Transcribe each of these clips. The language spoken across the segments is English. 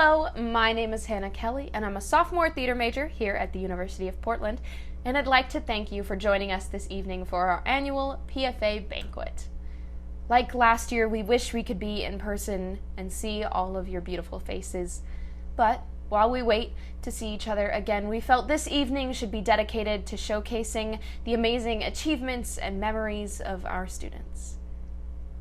Hello, my name is Hannah Kelly, and I'm a sophomore theater major here at the University of Portland, and I'd like to thank you for joining us this evening for our annual PFA Banquet. Like last year, we wish we could be in person and see all of your beautiful faces, but while we wait to see each other again, we felt this evening should be dedicated to showcasing the amazing achievements and memories of our students.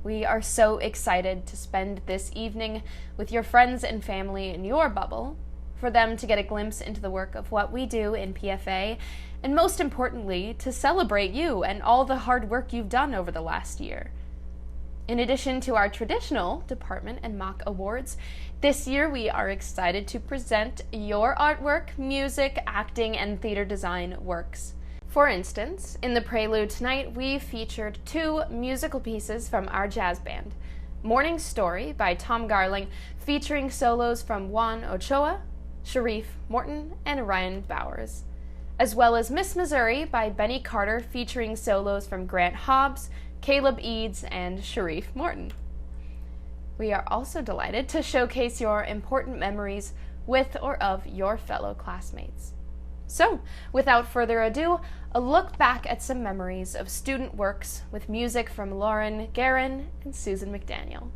We are so excited to spend this evening with your friends and family in your bubble, for them to get a glimpse into the work of what we do in PFA, and most importantly, to celebrate you and all the hard work you've done over the last year. In addition to our traditional department and mock awards, this year we are excited to present your artwork, music, acting, and theater design works. For instance, in the prelude tonight, we featured 2 musical pieces from our jazz band. Morning Story by Tom Garling, featuring solos from Juan Ochoa, Sharif Morton, and Ryan Bowers, as well as Miss Missouri by Benny Carter, featuring solos from Grant Hobbs, Caleb Eads, and Sharif Morton. We are also delighted to showcase your important memories with or of your fellow classmates. So, without further ado, a look back at some memories of student works with music from Lauren Guerin and Susan McDaniel.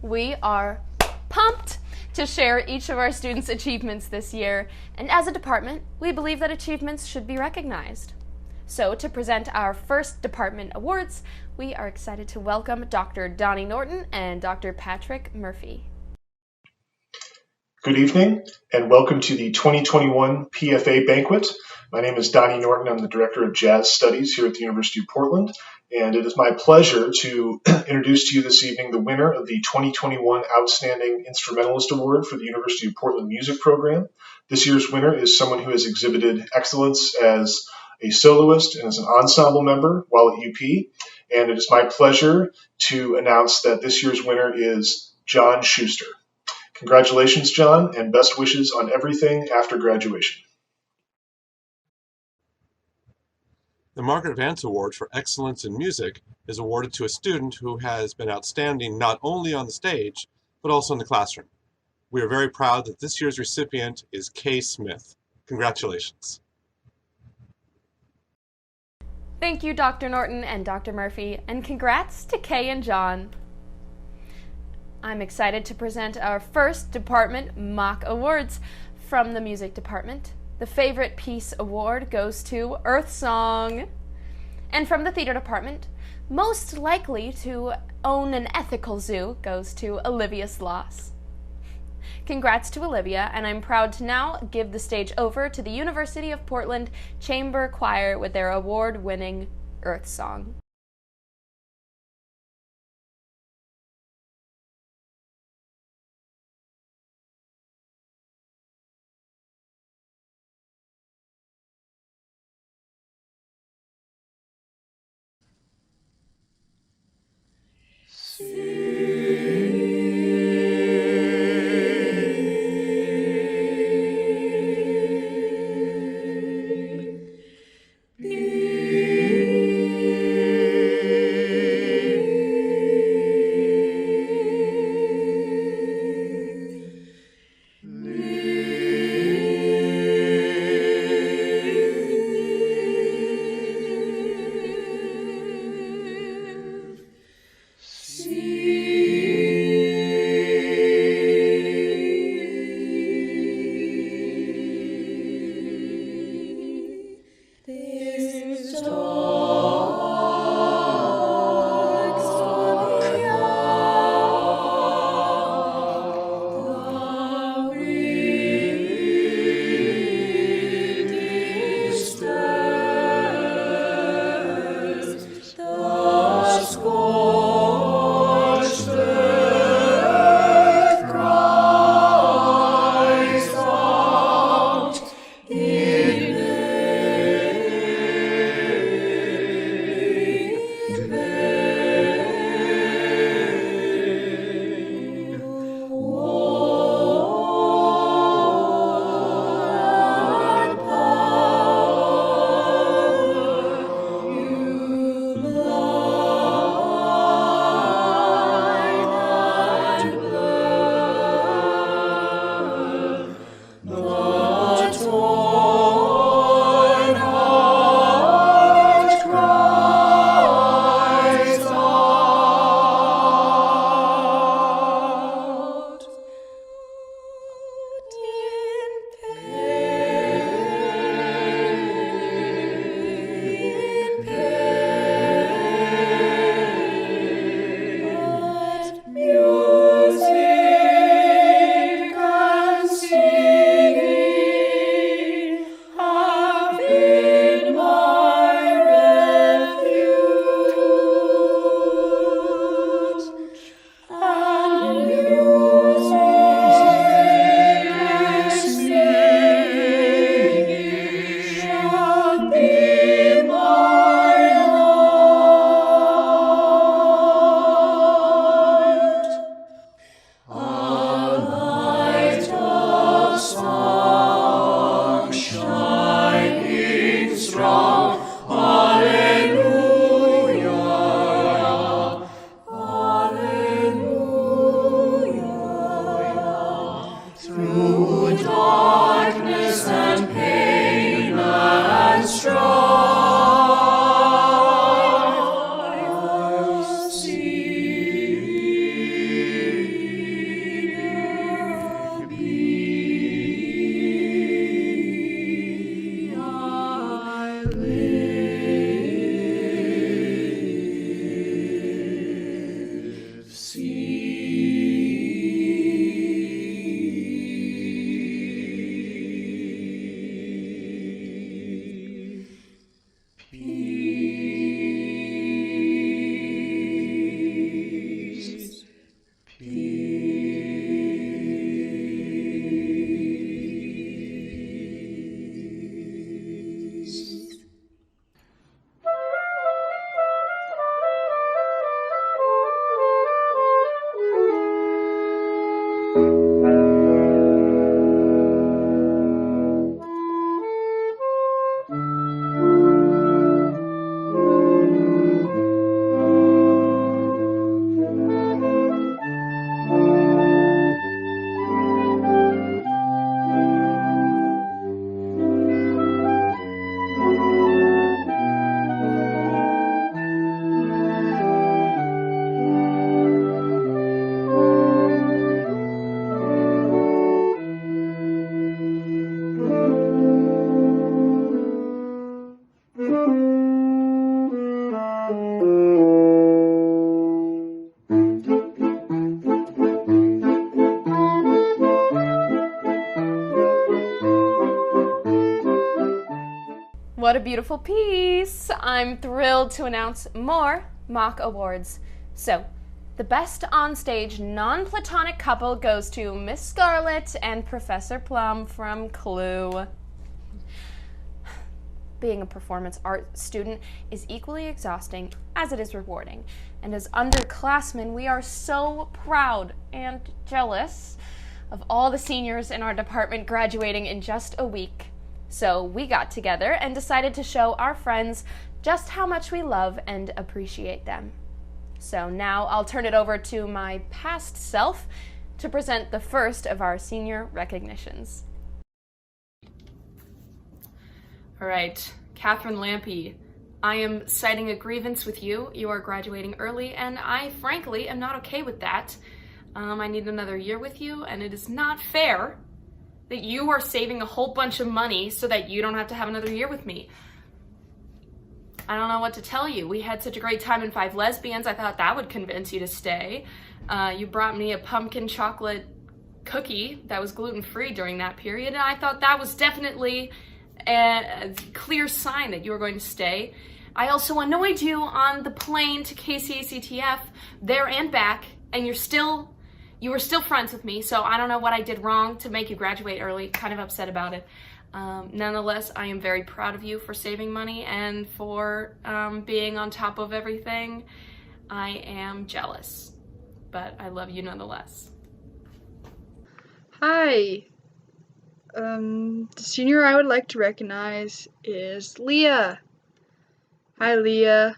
We are pumped to share each of our students' achievements this year, and as a department, we believe that achievements should be recognized. So, to present our first department awards, we are excited to welcome Dr. Donnie Norton and Dr. Patrick Murphy. Good evening, and welcome to the 2021 PFA Banquet. My name is Donnie Norton. I'm the Director of Jazz Studies here at the University of Portland, and it is my pleasure to introduce to you this evening the winner of the 2021 Outstanding Instrumentalist Award for the University of Portland Music Program. This year's winner is someone who has exhibited excellence as a soloist and as an ensemble member while at UP, and it is my pleasure to announce that this year's winner is John Schuster. Congratulations, John, and best wishes on everything after graduation. The Margaret Vance Award for Excellence in Music is awarded to a student who has been outstanding not only on the stage, but also in the classroom. We are very proud that this year's recipient is Kay Smith. Congratulations. Thank you, Dr. Norton and Dr. Murphy, and congrats to Kay and John. I'm excited to present our first department mock awards from the music department. The Favorite Piece Award goes to Earth Song. And from the theater department, most likely to own an ethical zoo goes to Olivia Sloss. Congrats to Olivia, and I'm proud to now give the stage over to the University of Portland Chamber Choir with their award-winning Earth Song. What a beautiful piece! I'm thrilled to announce more mock awards. So, the best onstage non-platonic couple goes to Miss Scarlet and Professor Plum from Clue. Being a performance art student is equally exhausting as it is rewarding. And as underclassmen, we are so proud and jealous of all the seniors in our department graduating in just a week. So we got together and decided to show our friends just how much we love and appreciate them. So now I'll turn it over to my past self to present the first of our senior recognitions. All right, Catherine Lampy, I am citing a grievance with you. You are graduating early, and I frankly am not okay with that. I need another year with you, and it is not fair that you are saving a whole bunch of money so that you don't have to have another year with me. I don't know what to tell you. We had such a great time in Five Lesbians. I thought that would convince you to stay. You brought me a pumpkin chocolate cookie that was gluten-free during that period, and I thought that was definitely a clear sign that you were going to stay. I also annoyed you on the plane to KCACTF, there and back, and you were still friends with me, so I don't know what I did wrong to make you graduate early. Kind of upset about it. Nonetheless, I am very proud of you for saving money and for being on top of everything. I am jealous, but I love you nonetheless. Hi. The senior I would like to recognize is Leah. Hi, Leah.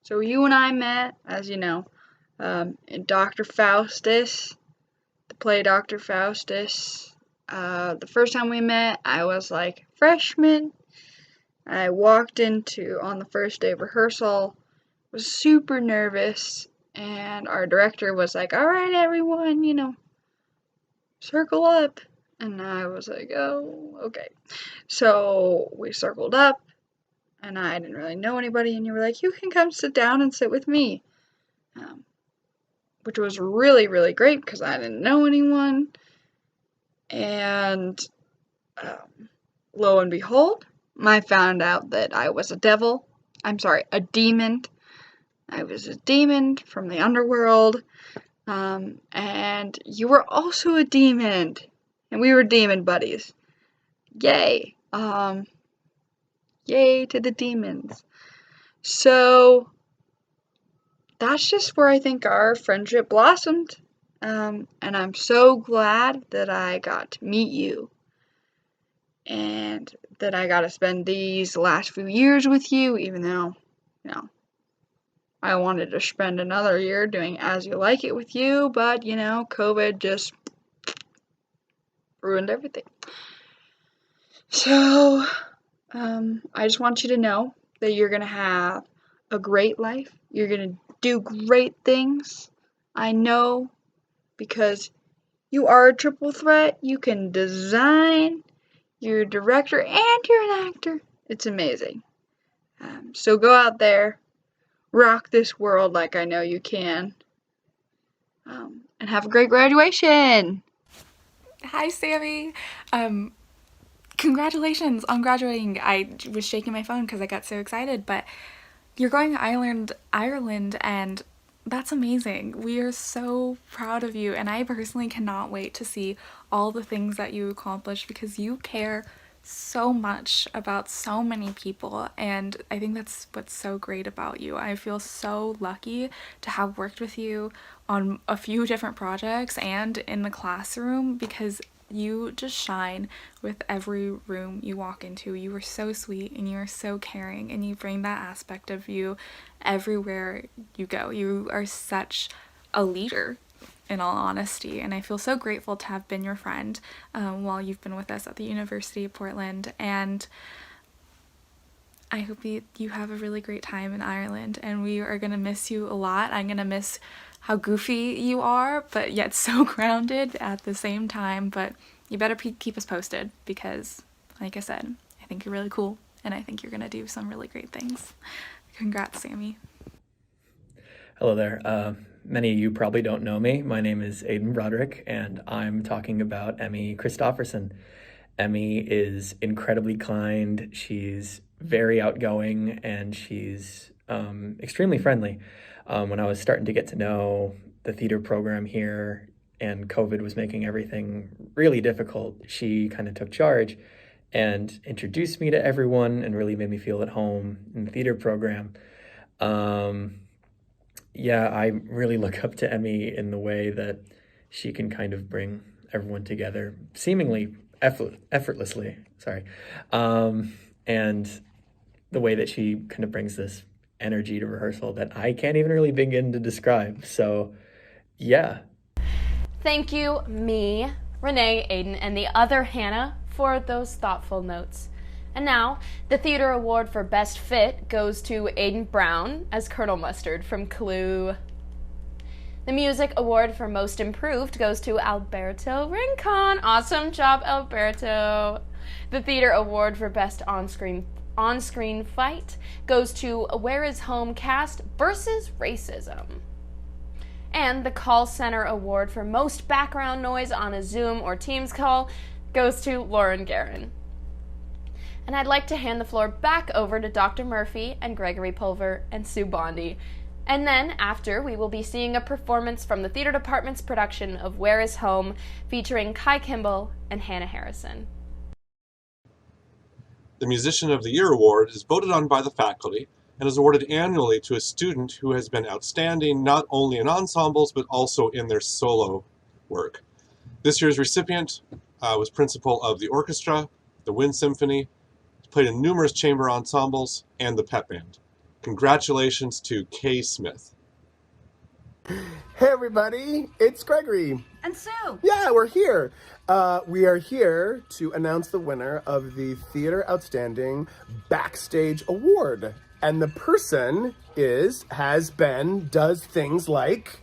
So you and I met, as you know, in Dr. Faustus, the play Dr. Faustus. The first time we met, I was like freshman. I walked on the first day of rehearsal, was super nervous, and our director was like, all right, everyone, circle up. And I was like, oh, okay. So we circled up, and I didn't really know anybody, and you were like, you can come sit down and sit with me. Which was really, really great because I didn't know anyone. And lo and behold, I found out that I was a demon. I was a demon from the underworld. And you were also a demon. And we were demon buddies. Yay. Yay to the demons. So that's just where I think our friendship blossomed. And I'm so glad that I got to meet you. And that I got to spend these last few years with you, even though, I wanted to spend another year doing As You Like It with you, but, COVID just ruined everything. So, I just want you to know that you're going to have a great life. You're going to do great things. I know, because you are a triple threat. You can design, you're a director, and you're an actor. It's amazing. So go out there, rock this world like I know you can, and have a great graduation. Hi, Sammy. Congratulations on graduating. I was shaking my phone because I got so excited, but you're going to Ireland, and that's amazing. We are so proud of you, and I personally cannot wait to see all the things that you accomplish because you care so much about so many people, and I think that's what's so great about you. I feel so lucky to have worked with you on a few different projects and in the classroom because you just shine with every room you walk into. You are so sweet and you are so caring, and you bring that aspect of you everywhere you go. You are such a leader, in all honesty, and I feel so grateful to have been your friend while you've been with us at the University of Portland, and I hope you have a really great time in Ireland, and we are going to miss you a lot. I'm going to miss how goofy you are, but yet so grounded at the same time, but you better keep us posted because, like I said, I think you're really cool, and I think you're going to do some really great things. Congrats, Sammy. Hello there. Many of you probably don't know me. My name is Aidan Broderick, and I'm talking about Emmy Christofferson. Emmy is incredibly kind. She's very outgoing, and she's extremely friendly. When I was starting to get to know the theater program here and COVID was making everything really difficult, she kind of took charge and introduced me to everyone and really made me feel at home in the theater program. Yeah, I really look up to Emmy in the way that she can kind of bring everyone together seemingly effortlessly. Sorry. And the way that she kind of brings this energy to rehearsal that I can't even really begin to describe. So, yeah. Thank you, me, Renee, Aiden, and the other Hannah for those thoughtful notes. And now, the Theater Award for Best Fit goes to Aiden Brown as Colonel Mustard from Clue. The Music Award for Most Improved goes to Alberto Rincon. Awesome job, Alberto. The Theater Award for Best On-Screen Fight goes to Where Is Home Cast versus Racism. And the Call Center Award for Most Background Noise on a Zoom or Teams call goes to Lauren Guerin. And I'd like to hand the floor back over to Dr. Murphy and Gregory Pulver and Sue Bondi. And then, after, we will be seeing a performance from the theater department's production of Where Is Home, featuring Kai Kimball and Hannah Harrison. The Musician of the Year award is voted on by the faculty and is awarded annually to a student who has been outstanding not only in ensembles but also in their solo work. This year's recipient was principal of the orchestra, the Wind Symphony, played in numerous chamber ensembles, and the pep band. Congratulations to Kay Smith. Hey everybody, it's Gregory. And Sue. Yeah, we're here. We are here to announce the winner of the Theater Outstanding Backstage Award. And the person does things like...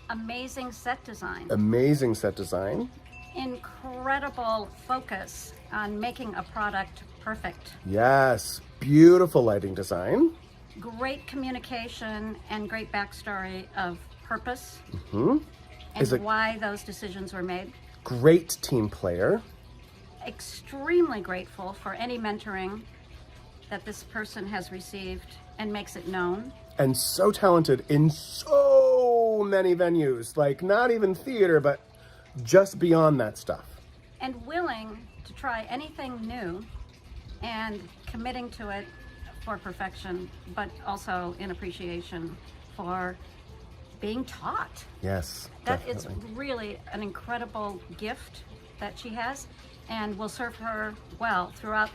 Amazing set design. Amazing set design. Incredible focus on making a product perfect. Yes, beautiful lighting design. Great communication and great backstory of purpose And why those decisions were made. Great team player. Extremely grateful for any mentoring that this person has received and makes it known. And so talented in so many venues, like not even theater, but just beyond that stuff. And willing to try anything new and committing to it for perfection, but also in appreciation for being taught. Yes, That definitely. is really an incredible gift that she has and will serve her well throughout.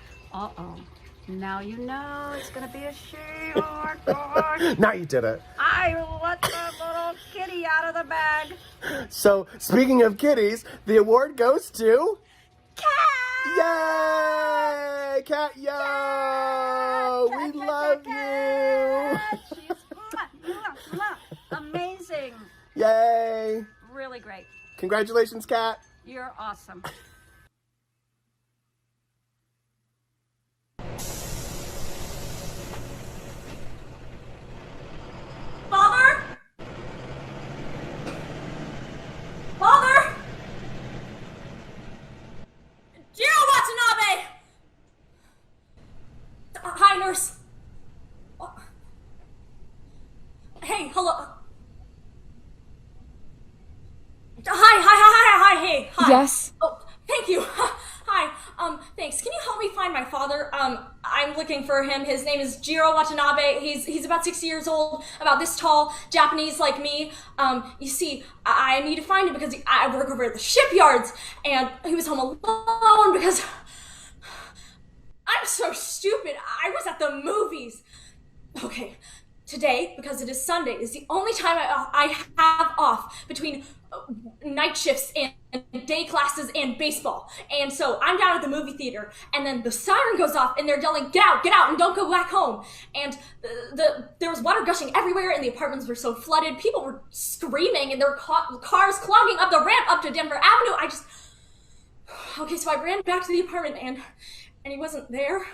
Now you know it's gonna be a she. Oh my gosh. Now you did it. I let the little kitty out of the bag. So, speaking of kitties, the award goes to... Cat! Yay! Cat, yo! We love you! She's amazing. Yay! Really great. Congratulations, Cat. You're awesome. Father? Father? Jiro Watanabe! Hi, nurse. Hey, hello. Hi, hey, hi. Yes? Oh, thank you. Hi, thanks. Can you help me find my father? I'm looking for him. His name is Jiro Watanabe. He's about 60 years old, about this tall, Japanese like me. You see, I need to find him because I work over at the shipyards, and he was home alone because I'm so stupid. I was at the movies. Okay, today, because it is Sunday, is the only time I have off between night shifts and day classes and baseball. And so I'm down at the movie theater, and then the siren goes off, and they're yelling, get out, and don't go back home. And there was water gushing everywhere, and the apartments were so flooded. People were screaming, and there were cars clogging up the ramp up to Denver Avenue. Okay, so I ran back to the apartment, and he wasn't there.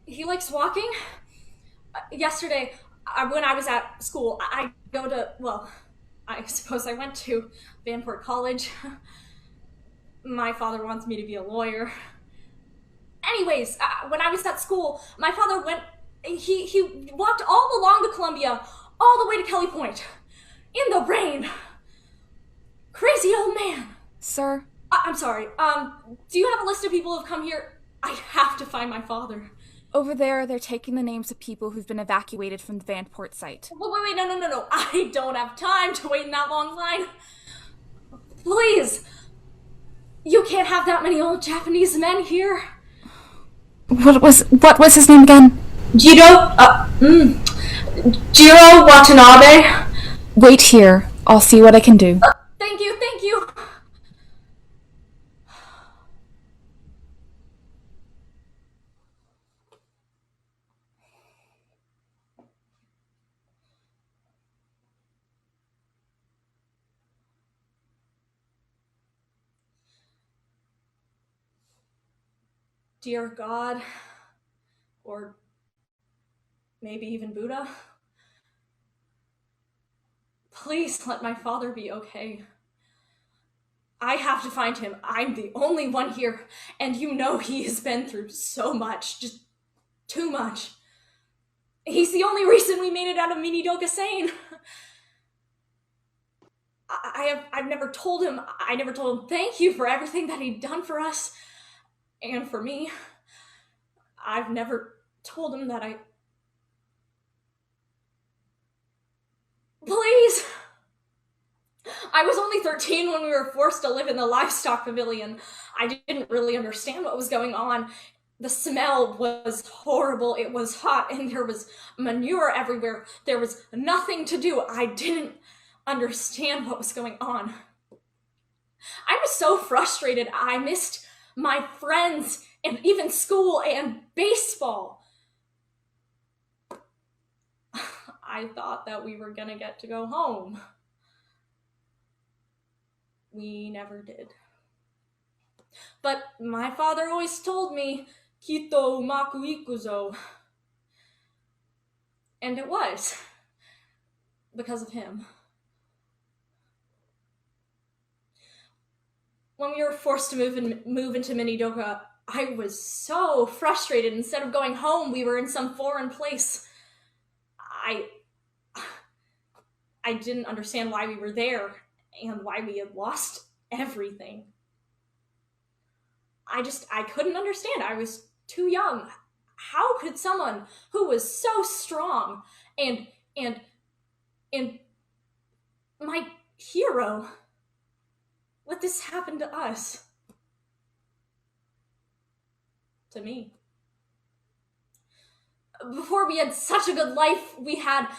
He likes walking. Yesterday, when I was at school, I suppose I went to Vanport College. My father wants me to be a lawyer. Anyways, when I was at school, my father he walked all along the Columbia, all the way to Kelly Point, in the rain. Crazy old man. Sir? I'm sorry, do you have a list of people who've come here? I have to find my father. Over there, they're taking the names of people who've been evacuated from the Vanport site. Wait, no. I don't have time to wait in that long line. Please! You can't have that many old Japanese men here. What was his name again? Jiro Watanabe. Wait here. I'll see what I can do. Thank you. Dear God, or maybe even Buddha, please let my father be okay. I have to find him. I'm the only one here, and you know he has been through so much, just too much. He's the only reason we made it out of Minidoka sane. I've never told him thank you for everything that he'd done for us and for me. I've never told him that Please! I was only 13 when we were forced to live in the livestock pavilion. I didn't really understand what was going on. The smell was horrible, it was hot, and there was manure everywhere. There was nothing to do. I didn't understand what was going on. I was so frustrated. I missed my friends and even school and baseball. I thought that we were gonna get to go home. We never did. But my father always told me, Kito umaku ikuzo. And it was. Because of him. When we were forced to move into Minidoka, I was so frustrated. Instead of going home, we were in some foreign place. I didn't understand why we were there and why we had lost everything. I couldn't understand. I was too young. How could someone who was so strong and my hero let this happen to us? To me. Before we had such a good life, we had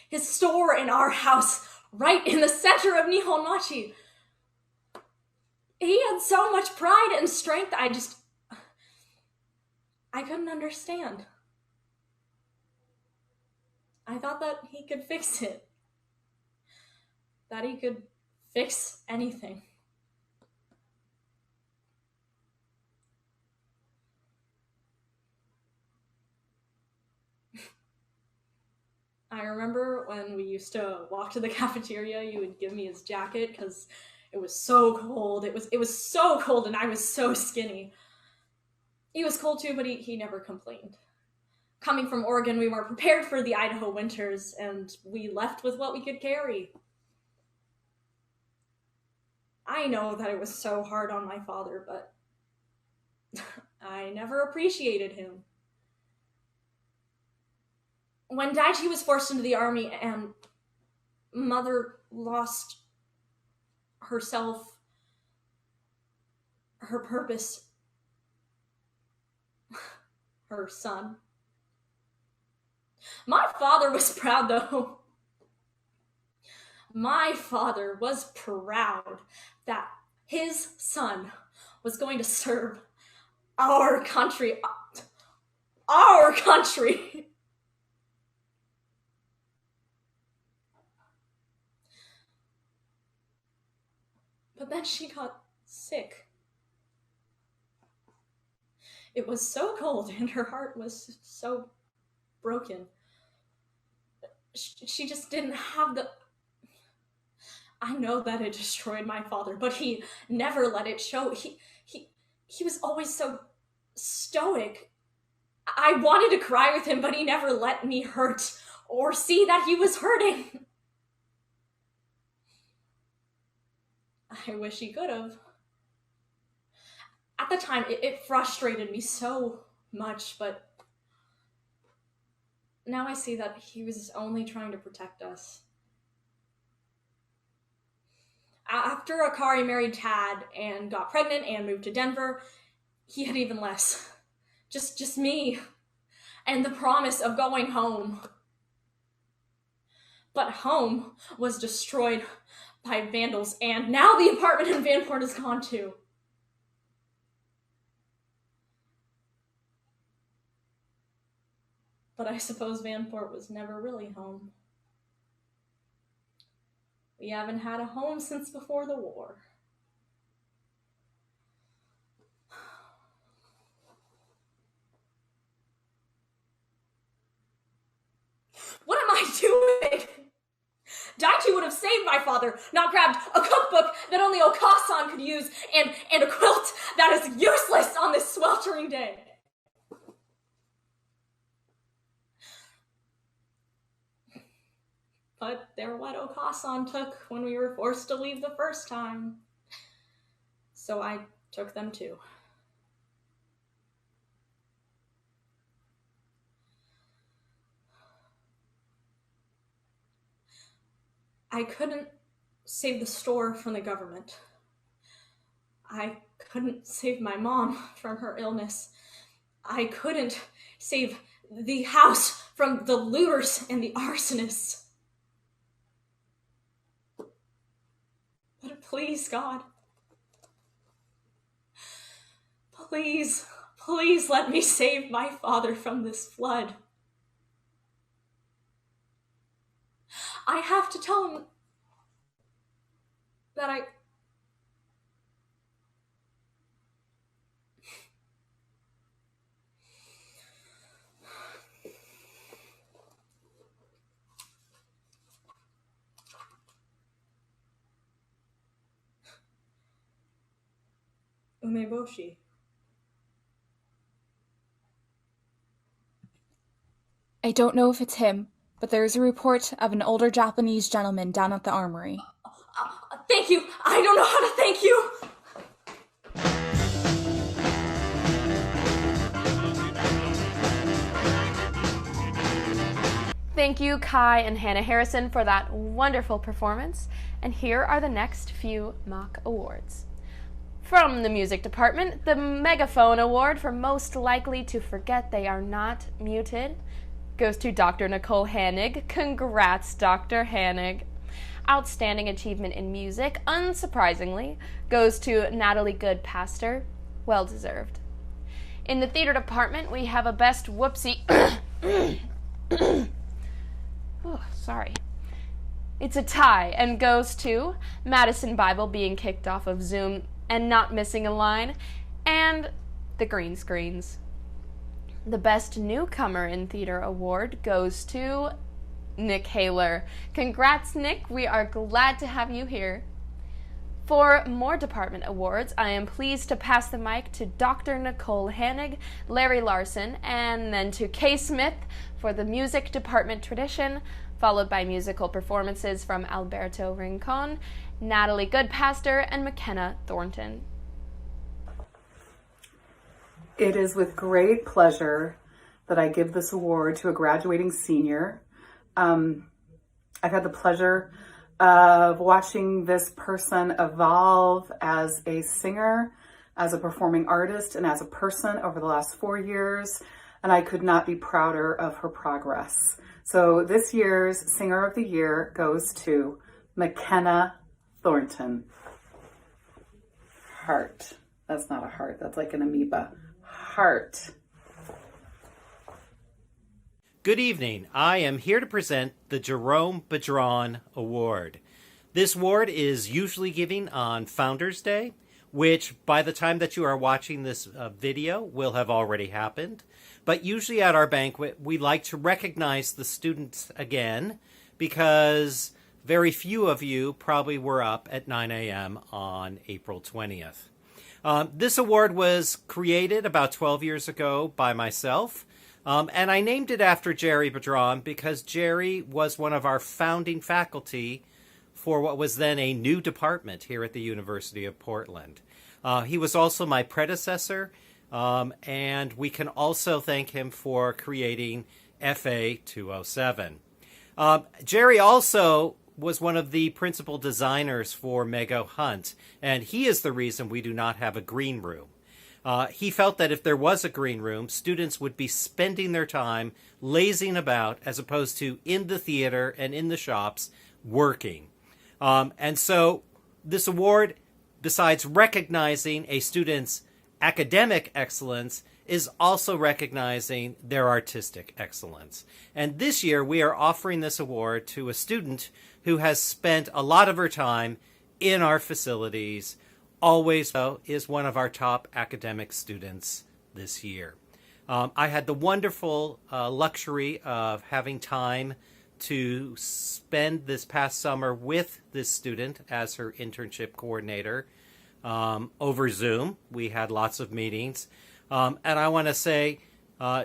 his store in our house, right in the center of Nihonmachi. He had so much pride and strength, I couldn't understand. I thought that he could fix it. That he could fix anything. I remember when we used to walk to the cafeteria, you would give me his jacket because it was so cold. It was so cold and I was so skinny. He was cold too, but he never complained. Coming from Oregon, we weren't prepared for the Idaho winters, and we left with what we could carry. I know that it was so hard on my father, but I never appreciated him. When Daichi was forced into the army and Mother lost herself, her purpose, her son. My father was proud, though. My father was proud that his son was going to serve our country. Our country! But then she got sick. It was so cold and her heart was so broken. She just didn't have the... I know that it destroyed my father, but he never let it show. He was always so stoic. I wanted to cry with him, but he never let me hurt or see that he was hurting. I wish he could have. At the time, it frustrated me so much, but now I see that he was only trying to protect us. After Akari married Tad and got pregnant and moved to Denver, he had even less. Just me and the promise of going home. But home was destroyed by vandals, and now the apartment in Vanport is gone too. But I suppose Vanport was never really home. We haven't had a home since before the war. What am I doing? Daichi would have saved my father, not grabbed a cookbook that only Okasan could use and a quilt that is useless on this sweltering day. But they're what Okasan took when we were forced to leave the first time. So I took them too. I couldn't save the store from the government. I couldn't save my mom from her illness. I couldn't save the house from the looters and the arsonists. But please, God, please let me save my father from this flood. I have to tell him that I... Umeboshi. I don't know if it's him, but there is a report of an older Japanese gentleman down at the armory. Thank you. I don't know how to thank you. Thank you, Kai and Hannah Harrison, for that wonderful performance. And here are the next few mock awards. From the music department, the Megaphone Award for Most Likely to Forget They Are Not Muted goes to Dr. Nicole Hanig. Congrats, Dr. Hanig. Outstanding Achievement in Music, unsurprisingly, goes to Natalie Goodpaster. Well deserved. In the theater department, we have a Best Whoopsie... oh, sorry. It's a tie and goes to Madison Bible being kicked off of Zoom and not missing a line, and the green screens. The Best Newcomer in Theater award goes to Nick Haler. Congrats, Nick. We are glad to have you here. For more department awards, I am pleased to pass the mic to Dr. Nicole Hanig, Larry Larson, and then to Kay Smith for the music department tradition, followed by musical performances from Alberto Rincon, Natalie Goodpaster, and McKenna Thornton. It is with great pleasure that I give this award to a graduating senior. I've had the pleasure of watching this person evolve as a singer, as a performing artist, and as a person over the last 4 years, and I could not be prouder of her progress. So this year's Singer of the Year goes to McKenna Thornton. Heart. That's not a heart, that's like an amoeba. Heart. Good evening. I am here to present the Jerome Badron Award. This award is usually given on Founders Day, which by the time that you are watching this video will have already happened. But usually at our banquet, we like to recognize the students again because very few of you probably were up at 9 a.m. on April 20th. This award was created about 12 years ago by myself, and I named it after Jerry Bedron because Jerry was one of our founding faculty for what was then a new department here at the University of Portland. He was also my predecessor, and we can also thank him for creating FA 207. Jerry also was one of the principal designers for Mego Hunt, and he is the reason we do not have a green room. He felt that if there was a green room, students would be spending their time lazing about as opposed to in the theater and in the shops working. And so this award, besides recognizing a student's academic excellence, is also recognizing their artistic excellence. And this year we are offering this award to a student who has spent a lot of her time in our facilities, always is one of our top academic students this year. I had the wonderful luxury of having time to spend this past summer with this student as her internship coordinator over Zoom. We had lots of meetings. And I want to say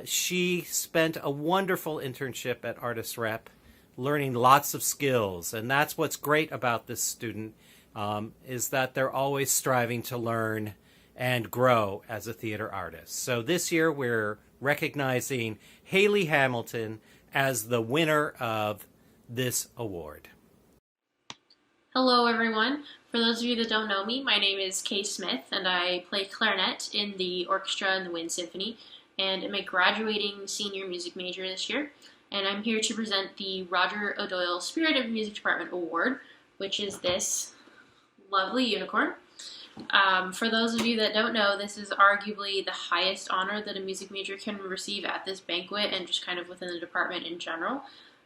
she spent a wonderful internship at Artist Rep, learning lots of skills. And that's what's great about this student, is that they're always striving to learn and grow as a theater artist. So this year we're recognizing Haley Hamilton as the winner of this award. Hello everyone. For those of you that don't know me, my name is Kay Smith and I play clarinet in the orchestra in the Wind Symphony, and I'm a graduating senior music major this year, and I'm here to present the Roger O'Doyle Spirit of Music Department Award, which is this lovely unicorn. For those of you that don't know, this is arguably the highest honor that a music major can receive at this banquet and just kind of within the department in general.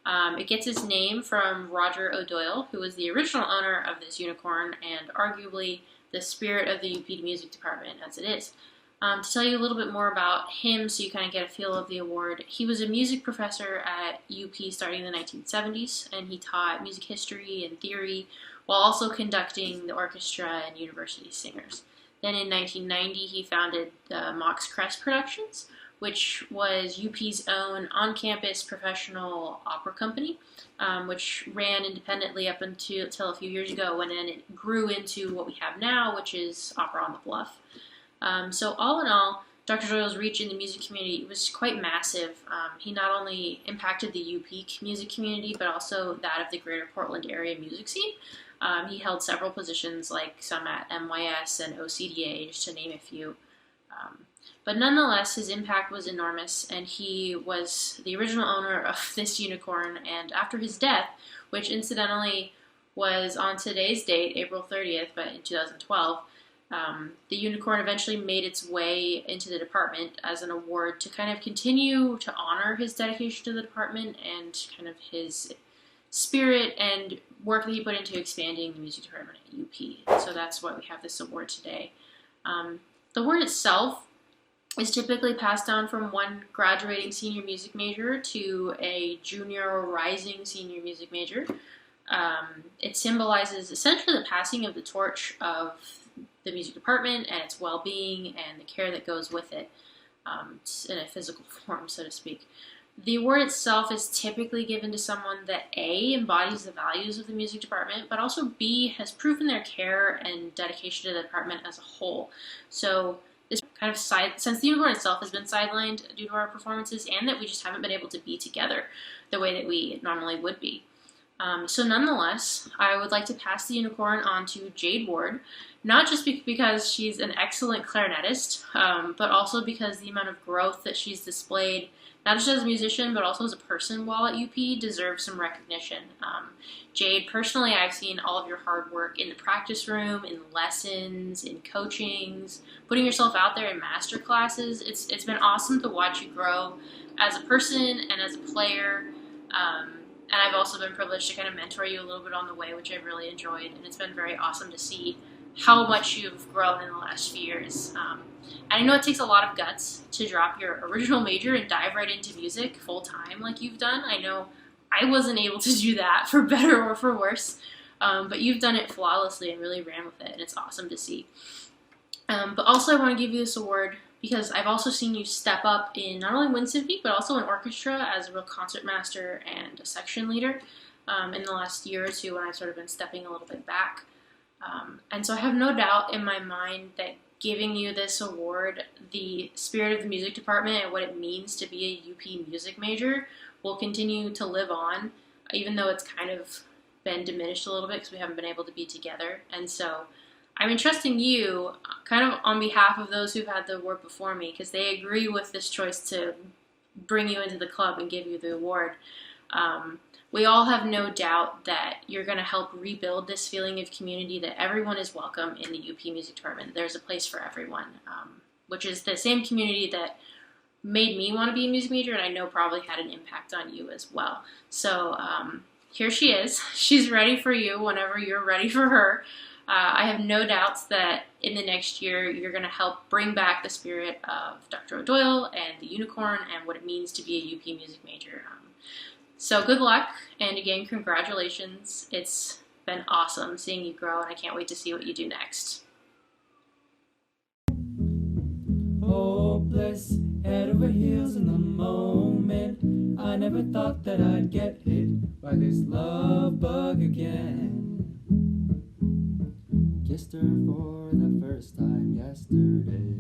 It gets its name from Roger O'Doyle, who was the original owner of this unicorn and arguably the spirit of the UP Music Department as it is. To tell you a little bit more about him so you kind of get a feel of the award, he was a music professor at UP starting in the 1970s, and he taught music history and theory while also conducting the orchestra and university singers. Then in 1990, he founded Mox Crest Productions, which was UP's own on-campus professional opera company, which ran independently up until a few years ago, when then it grew into what we have now, which is Opera on the Bluff. So all in all, Dr. Doyle's reach in the music community was quite massive. He not only impacted the UP music community, but also that of the greater Portland area music scene. He held several positions, like some at MYS and OCDA, just to name a few. But nonetheless, his impact was enormous, and he was the original owner of this unicorn. And after his death, which incidentally was on today's date, April 30th, but in 2012, the unicorn eventually made its way into the department as an award to kind of continue to honor his dedication to the department and kind of his spirit and work that he put into expanding the music department at UP. So that's why we have this award today. The award itself is typically passed down from one graduating senior music major to a junior or rising senior music major. It symbolizes essentially the passing of the torch of the music department and its well-being and the care that goes with it, in a physical form, so to speak. The award itself is typically given to someone that A, embodies the values of the music department, but also B, has proven their care and dedication to the department as a whole. So this kind of since the unicorn itself has been sidelined due to our performances and that we just haven't been able to be together the way that we normally would be. So nonetheless, I would like to pass the unicorn on to Jade Ward, not just because she's an excellent clarinetist, but also because the amount of growth that she's displayed, not just as a musician, but also as a person while at UP, deserves some recognition. Jade, personally, I've seen all of your hard work in the practice room, in lessons, in coachings, putting yourself out there in master classes. It's been awesome to watch you grow as a person and as a player. And I've also been privileged to kind of mentor you a little bit on the way, which I've really enjoyed. And it's been very awesome to see how much you've grown in the last few years. And I know it takes a lot of guts to drop your original major and dive right into music full time like you've done. I know I wasn't able to do that, for better or for worse. But you've done it flawlessly and really ran with it, and it's awesome to see. But also I want to give you this award because I've also seen you step up in not only wind symphony, but also in orchestra as a real concertmaster and a section leader in the last year or two when I've sort of been stepping a little bit back. And so I have no doubt in my mind that giving you this award, the spirit of the music department and what it means to be a UP music major will continue to live on, even though it's kind of been diminished a little bit because we haven't been able to be together. And so I'm entrusting you kind of on behalf of those who've had the award before me, because they agree with this choice to bring you into the club and give you the award. We all have no doubt that you're going to help rebuild this feeling of community, that everyone is welcome in the UP Music Department. There's a place for everyone, which is the same community that made me want to be a music major, and I know probably had an impact on you as well. So here she is. She's ready for you whenever you're ready for her. I have no doubts that in the next year you're going to help bring back the spirit of Dr. O'Doyle and the Unicorn and what it means to be a UP music major. So good luck, and again, congratulations. It's been awesome seeing you grow, and I can't wait to see what you do next. Hopeless, head over heels in the moment. I never thought that I'd get hit by this love bug again. Kissed her for the first time yesterday.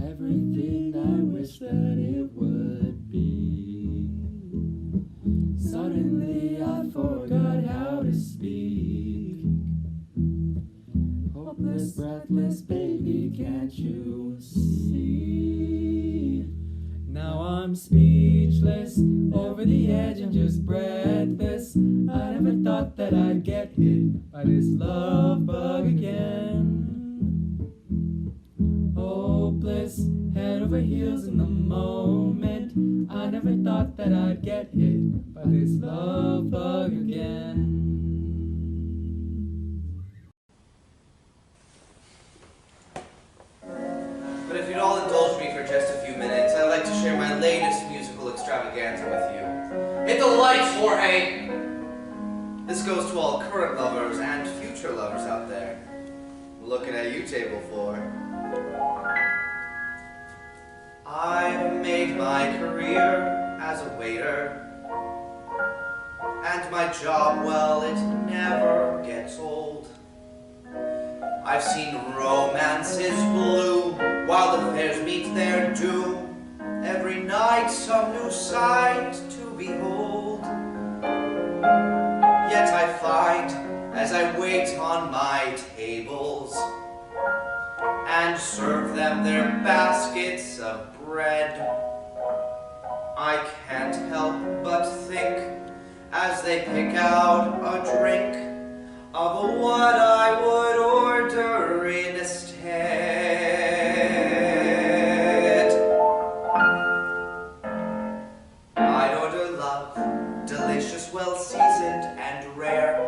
Everything I wish that it would be. Suddenly I forgot how to speak. Hopeless, breathless, baby, can't you see? Now I'm speechless, over the edge, I'm just breathless. I never thought that I'd get hit by this love bug again. Hopeless, head over heels in the moment. I never thought that I'd get hit by this love bug again. But if you'd all indulge me for just a few minutes, I'd like to share my latest musical extravaganza with you. Hit the lights, Jorge! This goes to all current lovers and future lovers out there. Looking at you, Table 4. I've made my career as a waiter, and my job, well, it never gets old. I've seen romances bloom while the fairs meet their doom. Every night some new sight to behold. Yet I find, as I wait on my tables and serve them their baskets of bread, I can't help but think, as they pick out a drink, of what I would order instead. I'd order love, delicious, well seasoned and rare.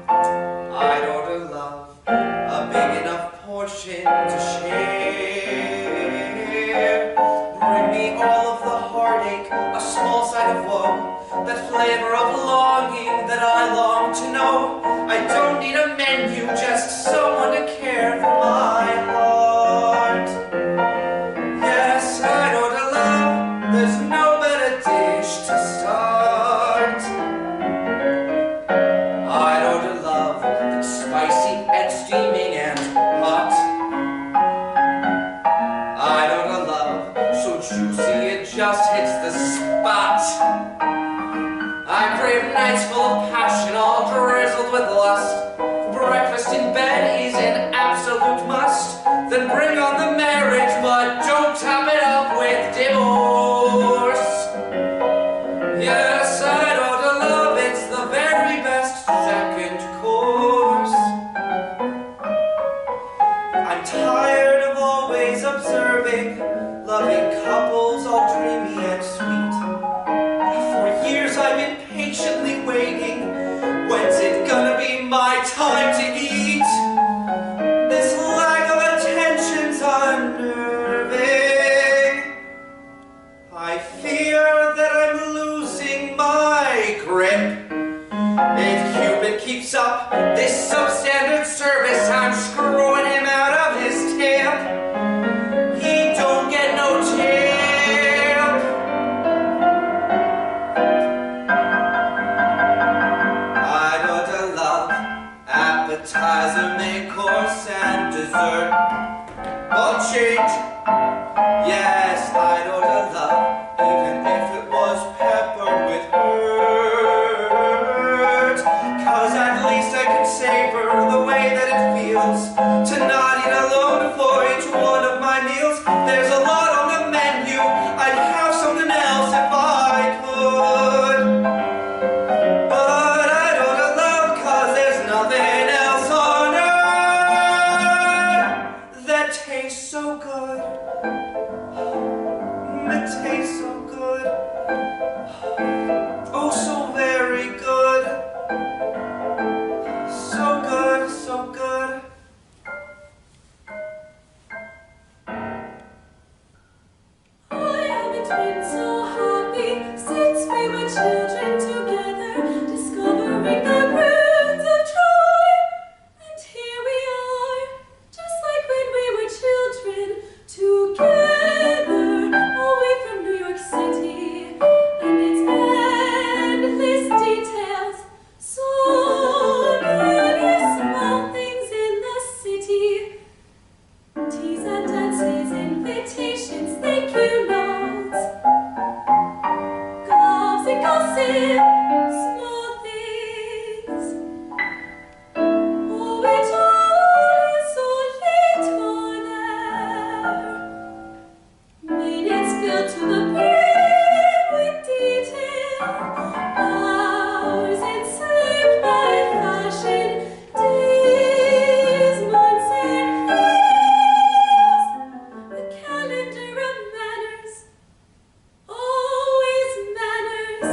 I'd order love, a big enough portion to share. Bring me all of the heartache, a small side of woe, that flavor of longing that I long to know. I don't need a menu, just someone to care for my heart. Yes, I'd order love, there's no better dish to start. I'd order love that's spicy and steaming and hot. I'd order love so juicy it just hits the spot. I crave nights full of passion, all drizzled with lust. Breakfast in bed is an absolute must. Then bring on the marriage, but don't top it up with divorce. Yes, I'd order love, it's the very best second course. I'm tired of always observing loving couples all dreamy and sweet. For years I've been patiently waiting. When's it gonna be my government keeps up this substandard service, I'm screwing him out of his camp. He don't get no tip. I'd order love, appetizer, main course, and dessert. Or change. Yes, I'd order love, even if it was peppered with hurt. 'Cause at least I can savor the way that it feels to not eat alone for each one of my meals. There's a lot on the menu, I'd have something else if I could. But I'd order love 'cause there's nothing else on earth that tastes so good. It tastes so good. Oh, so very good. So good, so good. I haven't been so happy since we were children together, discovering the ruins of Troy. And here we are, just like when we were children, together, away from New York City and its endless details. So many small things in the city. Teas and dances, invitations, thank you notes, gloves and gossip, small things. Oh, it all is so little there. Minutes filled to the brim with detail, hours enslaved by fashion, days, months, and years. A calendar of manners, always manners.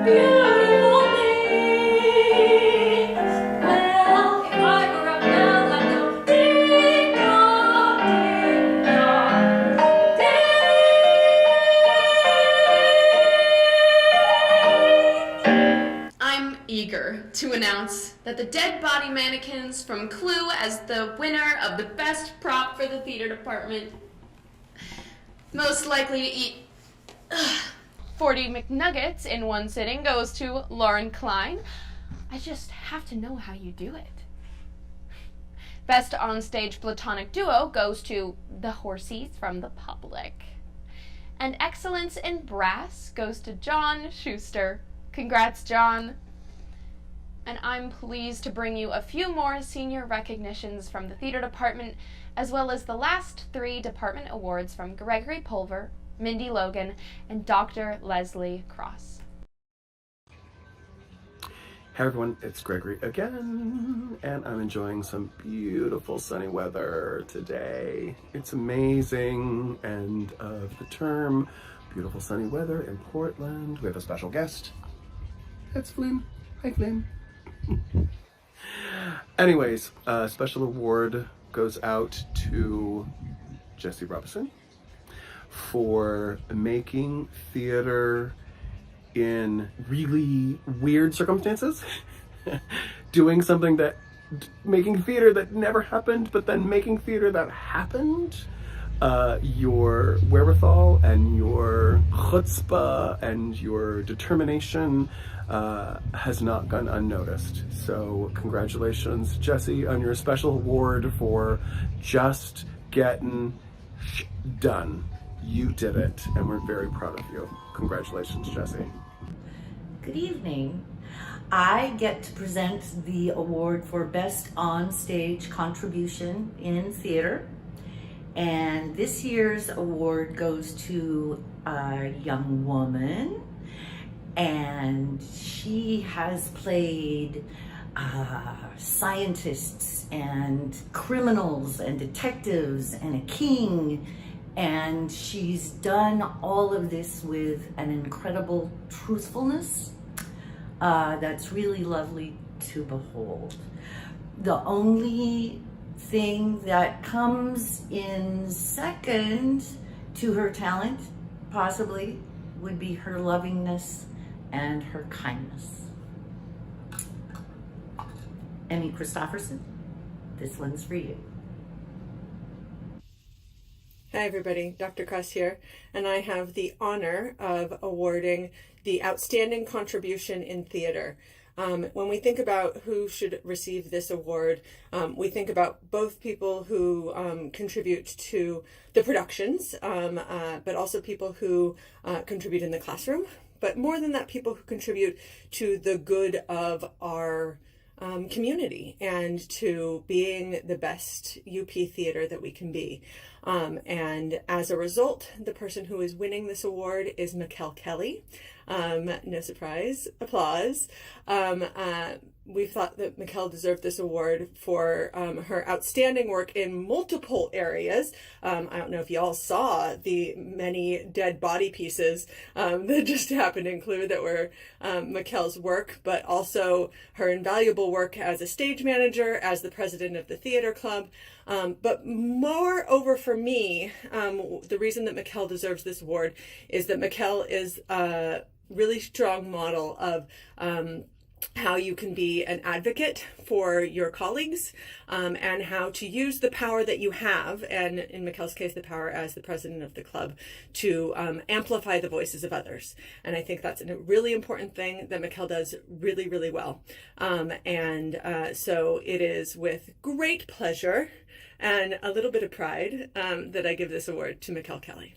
beautiful things. Well, if I were a bell, I'd go ding dong, ding dong. I'm eager to announce that the dead body mannequins from Clue as the winner of the best prop for the theater department. Most likely to eat 40 McNuggets in one sitting goes to Lauren Klein. I just have to know how you do it. Best onstage platonic duo goes to the Horsies from the public. And excellence in brass goes to John Schuster. Congrats, John. And I'm pleased to bring you a few more senior recognitions from the theater department, as well as the last 3 department awards from Gregory Pulver, Mindy Logan, and Dr. Leslie Cross. Hey everyone, it's Gregory again, and I'm enjoying some beautiful sunny weather today. It's amazing, end of the term, beautiful sunny weather in Portland. We have a special guest. It's Flynn. Hi, Flynn. Anyways, a special award goes out to Jesse Robinson for making theater in really weird circumstances, doing something that, making theater that never happened, but then making theater that happened. Your wherewithal and your chutzpah and your determination has not gone unnoticed. So congratulations, Jesse, on your special award for just getting done. You did it, and we're very proud of you. Congratulations, Jesse. Good evening. I get to present the award for Best On-Stage Contribution in Theater. And this year's award goes to a young woman, and she has played scientists and criminals and detectives and a king, and she's done all of this with an incredible truthfulness that's really lovely to behold. The only thing that comes in second to her talent, possibly, would be her lovingness and her kindness. Emmy Christopherson, this one's for you. Hi everybody, Dr. Kress here, and I have the honor of awarding the Outstanding Contribution in Theater. When we think about who should receive this award, we think about both people who contribute to the productions, but also people who contribute in the classroom, but more than that, people who contribute to the good of our community and to being the best UP theater that we can be. And as a result, the person who is winning this award is Mikkel Kelly. No surprise, applause. We thought that Mikkel deserved this award for her outstanding work in multiple areas. I don't know if y'all saw the many dead body pieces that just happened in Clue that were Mikkel's work, but also her invaluable work as a stage manager, as the president of the theater club. But moreover for me, the reason that Mikkel deserves this award is that Mikkel is a really strong model of how you can be an advocate for your colleagues and how to use the power that you have, and in Mikkel's case, the power as the president of the club, to amplify the voices of others. And I think that's a really important thing that Mikkel does really, really well. So it is with great pleasure and a little bit of pride that I give this award to Mikkel Kelly.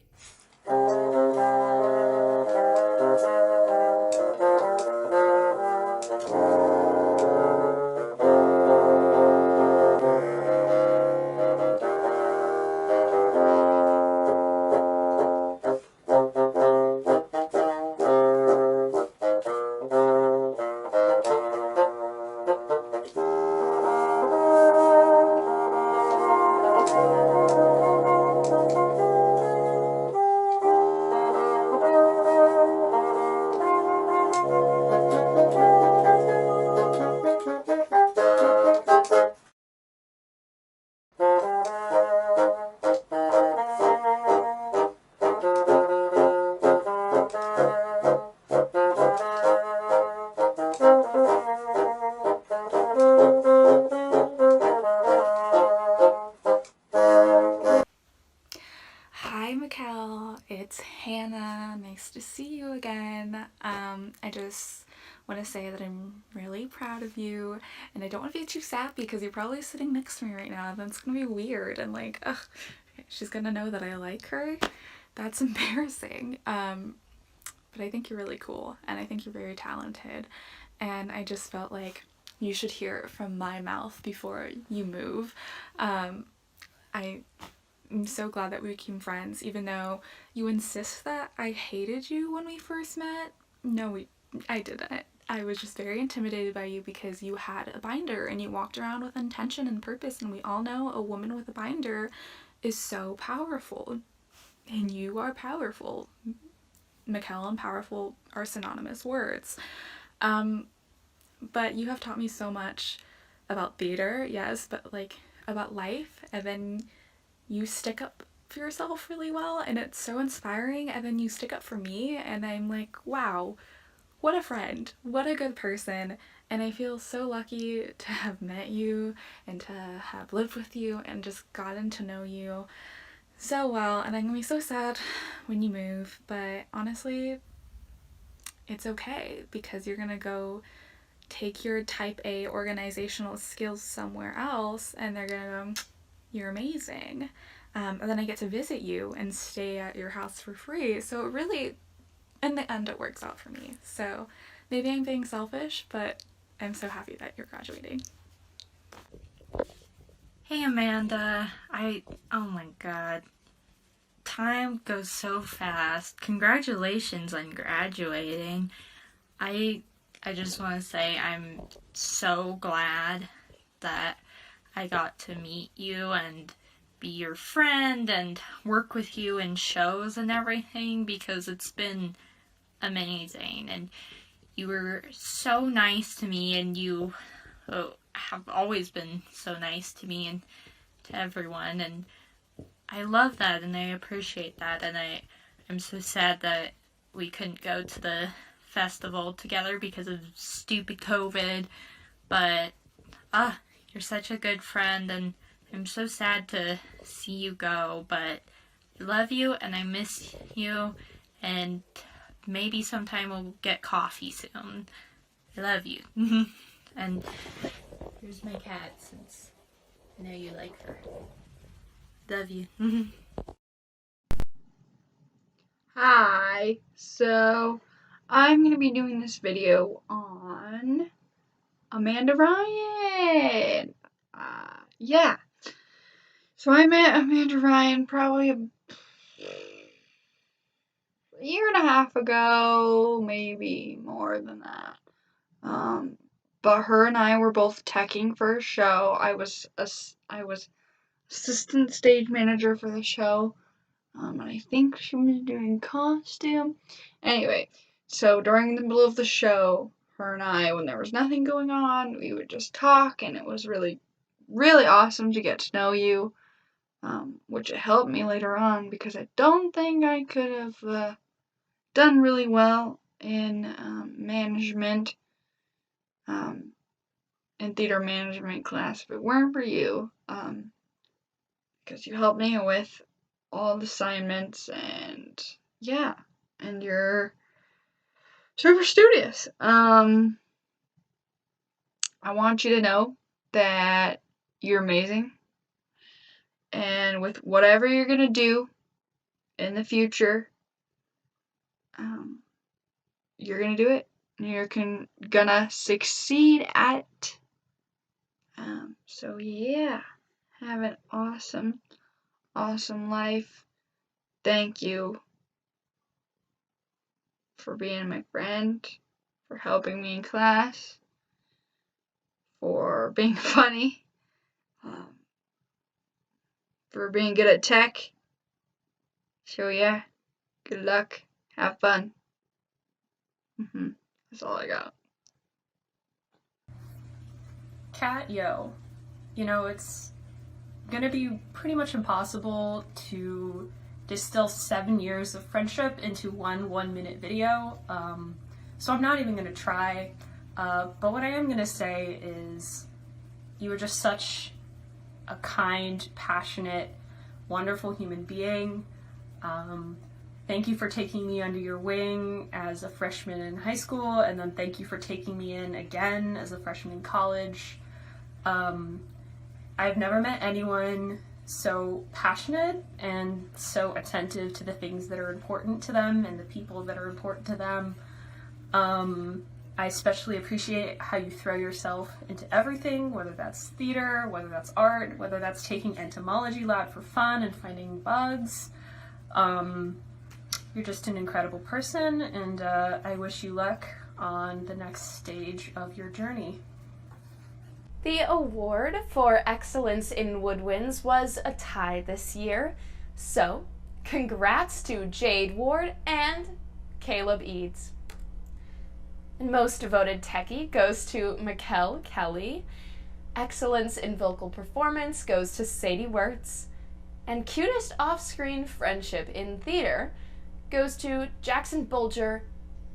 just want to say that I'm really proud of you, and I don't want to be too sappy because you're probably sitting next to me right now, and that's gonna be weird, and like, ugh, she's gonna know that I like her. That's embarrassing. But I think you're really cool, and I think you're very talented, and I just felt like you should hear it from my mouth before you move. I'm so glad that we became friends, even though you insist that I hated you when we first met. No, I didn't. I was just very intimidated by you because you had a binder and you walked around with intention and purpose, and we all know a woman with a binder is so powerful, and you are powerful. Mikkel and powerful are synonymous words. But you have taught me so much about theater, yes, but like about life, and then you stick up for yourself really well, and it's so inspiring, and then you stick up for me, and I'm like, wow, what a friend, what a good person, and I feel so lucky to have met you and to have lived with you and just gotten to know you so well, and I'm gonna be so sad when you move, but honestly, it's okay because you're gonna go take your type A organizational skills somewhere else, and they're gonna go, you're amazing. And then I get to visit you and stay at your house for free. So it really, in the end, it works out for me. So maybe I'm being selfish, but I'm so happy that you're graduating. Hey Amanda, oh my god. Time goes so fast. Congratulations on graduating. I just want to say I'm so glad that I got to meet you and be your friend and work with you in shows and everything, because it's been amazing, and you were so nice to me, and you have always been so nice to me and to everyone, and I love that and I appreciate that, and I'm so sad that we couldn't go to the festival together because of stupid COVID, but you're such a good friend, and I'm so sad to see you go, but I love you and I miss you, and maybe sometime we'll get coffee soon. I love you. And here's my cat, since I know you like her. Love you. Hi, so I'm going to be doing this video on Amanda Ryan. Yeah. So I met Amanda Ryan probably a year and a half ago, maybe more than that. But her and I were both teching for a show. I was assistant stage manager for the show. And I think she was doing costume. Anyway, so during the middle of the show, her and I, when there was nothing going on, we would just talk, and it was really, really awesome to get to know you, which it helped me later on, because I don't think I could have done really well in management, in theater management class if it weren't for you, because you helped me with all the assignments, and yeah, and you're super studious. I want you to know that you're amazing, and with whatever you're gonna do in the future, you're gonna do it. You're gonna succeed at it. So yeah, have an awesome, awesome life. Thank you for being my friend, for helping me in class, for being funny, for being good at tech. So yeah, good luck, have fun. That's all I got. Kat, yo, it's gonna be pretty much impossible to distill 7 years of friendship into one 1-minute video, so I'm not even gonna try, but what I am gonna say is you were just such a kind, passionate, wonderful human being. thank you for taking me under your wing as a freshman in high school, and then thank you for taking me in again as a freshman in college. I've never met anyone so passionate and so attentive to the things that are important to them and the people that are important to them. I especially appreciate how you throw yourself into everything, whether that's theater, whether that's art, whether that's taking entomology lab for fun and finding bugs. You're just an incredible person, and I wish you luck on the next stage of your journey. The award for excellence in woodwinds was a tie this year, so congrats to Jade Ward and Caleb Eads. And most devoted techie goes to Mikkel Kelly. Excellence in vocal performance goes to Sadie Wirtz. And cutest off-screen friendship in theater goes to Jackson Bulger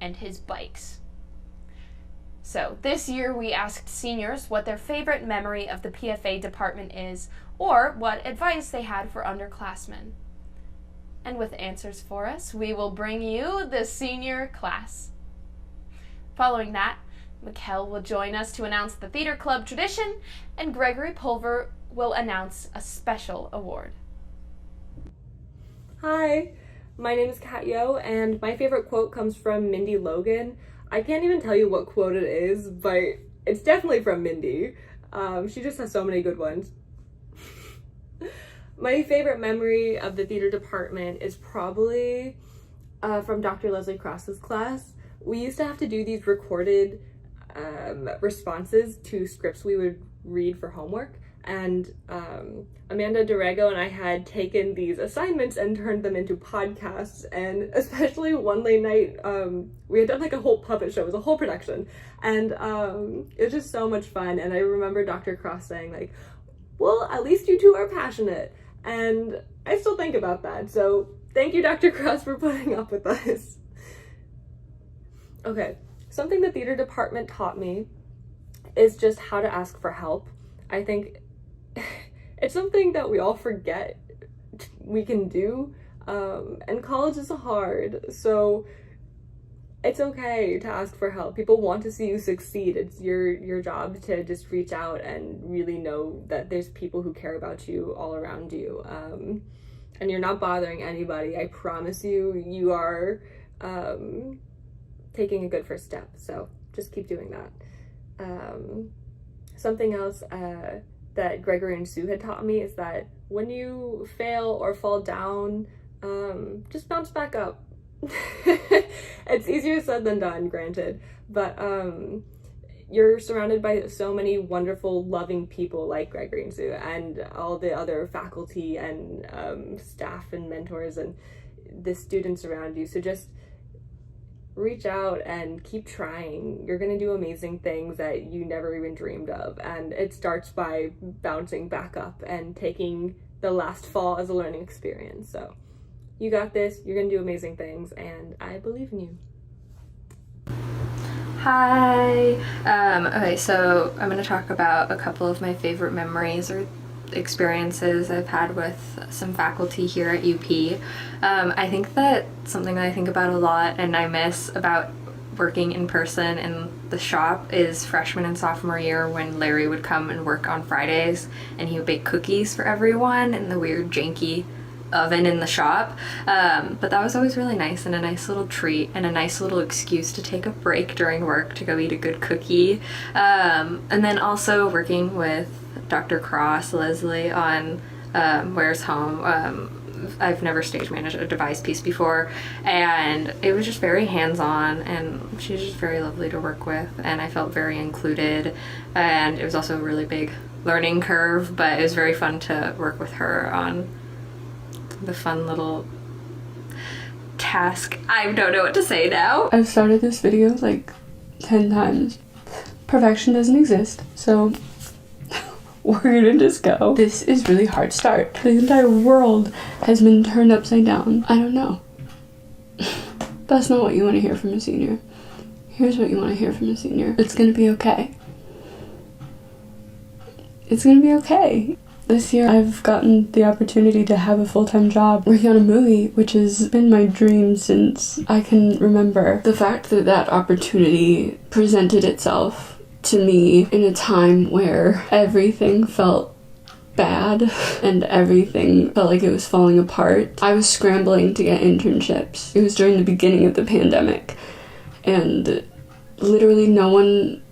and his bikes. So this year we asked seniors what their favorite memory of the PFA department is, or what advice they had for underclassmen. And with answers for us, we will bring you the senior class. Following that, Mikkel will join us to announce the theater club tradition, and Gregory Pulver will announce a special award. Hi, my name is Kat Yo, and my favorite quote comes from Mindy Logan. I can't even tell you what quote it is, but it's definitely from Mindy. She just has so many good ones. My favorite memory of the theater department is probably from Dr. Leslie Cross's class. We used to have to do these recorded responses to scripts we would read for homework, and Amanda Dorego and I had taken these assignments and turned them into podcasts, and especially one late night we had done like a whole puppet show. It was a whole production, and it was just so much fun. And I remember Dr. Cross saying like, well, at least you two are passionate, and I still think about that, so thank you, Dr. Cross, for putting up with us. Okay, something the theater department taught me is just how to ask for help. I think it's something that we all forget we can do, and college is hard, so it's okay to ask for help. People want to see you succeed. It's your job to just reach out and really know that there's people who care about you all around you, and you're not bothering anybody. I promise you, you are taking a good first step, so just keep doing that. Something else that Gregory and Sue had taught me is that when you fail or fall down, just bounce back up. It's easier said than done, granted, but you're surrounded by so many wonderful, loving people like Gregory and Sue and all the other faculty and staff and mentors and the students around you, so just reach out and keep trying. You're gonna do amazing things that you never even dreamed of, and it starts by bouncing back up and taking the last fall as a learning experience. So you got this, you're gonna do amazing things, and I believe in you. Hi. Okay, so I'm gonna talk about a couple of my favorite memories or experiences I've had with some faculty here at UP. I think that something that I think about a lot and I miss about working in person in the shop is freshman and sophomore year, when Larry would come and work on Fridays and he would bake cookies for everyone in the weird janky oven in the shop. But that was always really nice and a nice little treat and a nice little excuse to take a break during work to go eat a good cookie. And then also working with Dr. Cross, Leslie, on Where's Home. I've never stage managed a devised piece before, and it was just very hands-on, and she's just very lovely to work with, and I felt very included, and it was also a really big learning curve, but it was very fun to work with her on the fun little task. I don't know what to say now. I've started this video like 10 times. Perfection doesn't exist, so we're gonna just go. This is really hard start. The entire world has been turned upside down. I don't know. That's not what you want to hear from a senior. Here's what you want to hear from a senior. It's gonna be okay. It's gonna be okay. This year I've gotten the opportunity to have a full-time job working on a movie, which has been my dream since I can remember. The fact that that opportunity presented itself to me in a time where everything felt bad and everything felt like it was falling apart. I was scrambling to get internships. It was during the beginning of the pandemic, and literally no one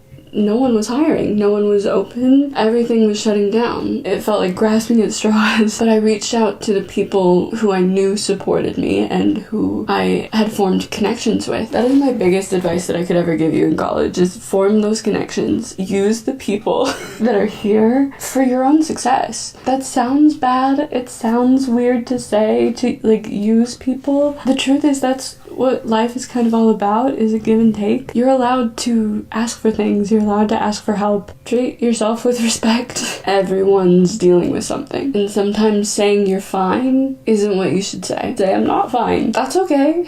was hiring. No one was open. Everything was shutting down. It felt like grasping at straws, but I reached out to the people who I knew supported me and who I had formed connections with. That is my biggest advice that I could ever give you in college, is form those connections. Use the people that are here for your own success. That sounds bad. It sounds weird to say, to like use people. The truth is that's what life is kind of all about, is a give and take. You're allowed to ask for things. You're allowed to ask for help. Treat yourself with respect. Everyone's dealing with something. And sometimes saying you're fine isn't what you should say. Say, I'm not fine. That's okay.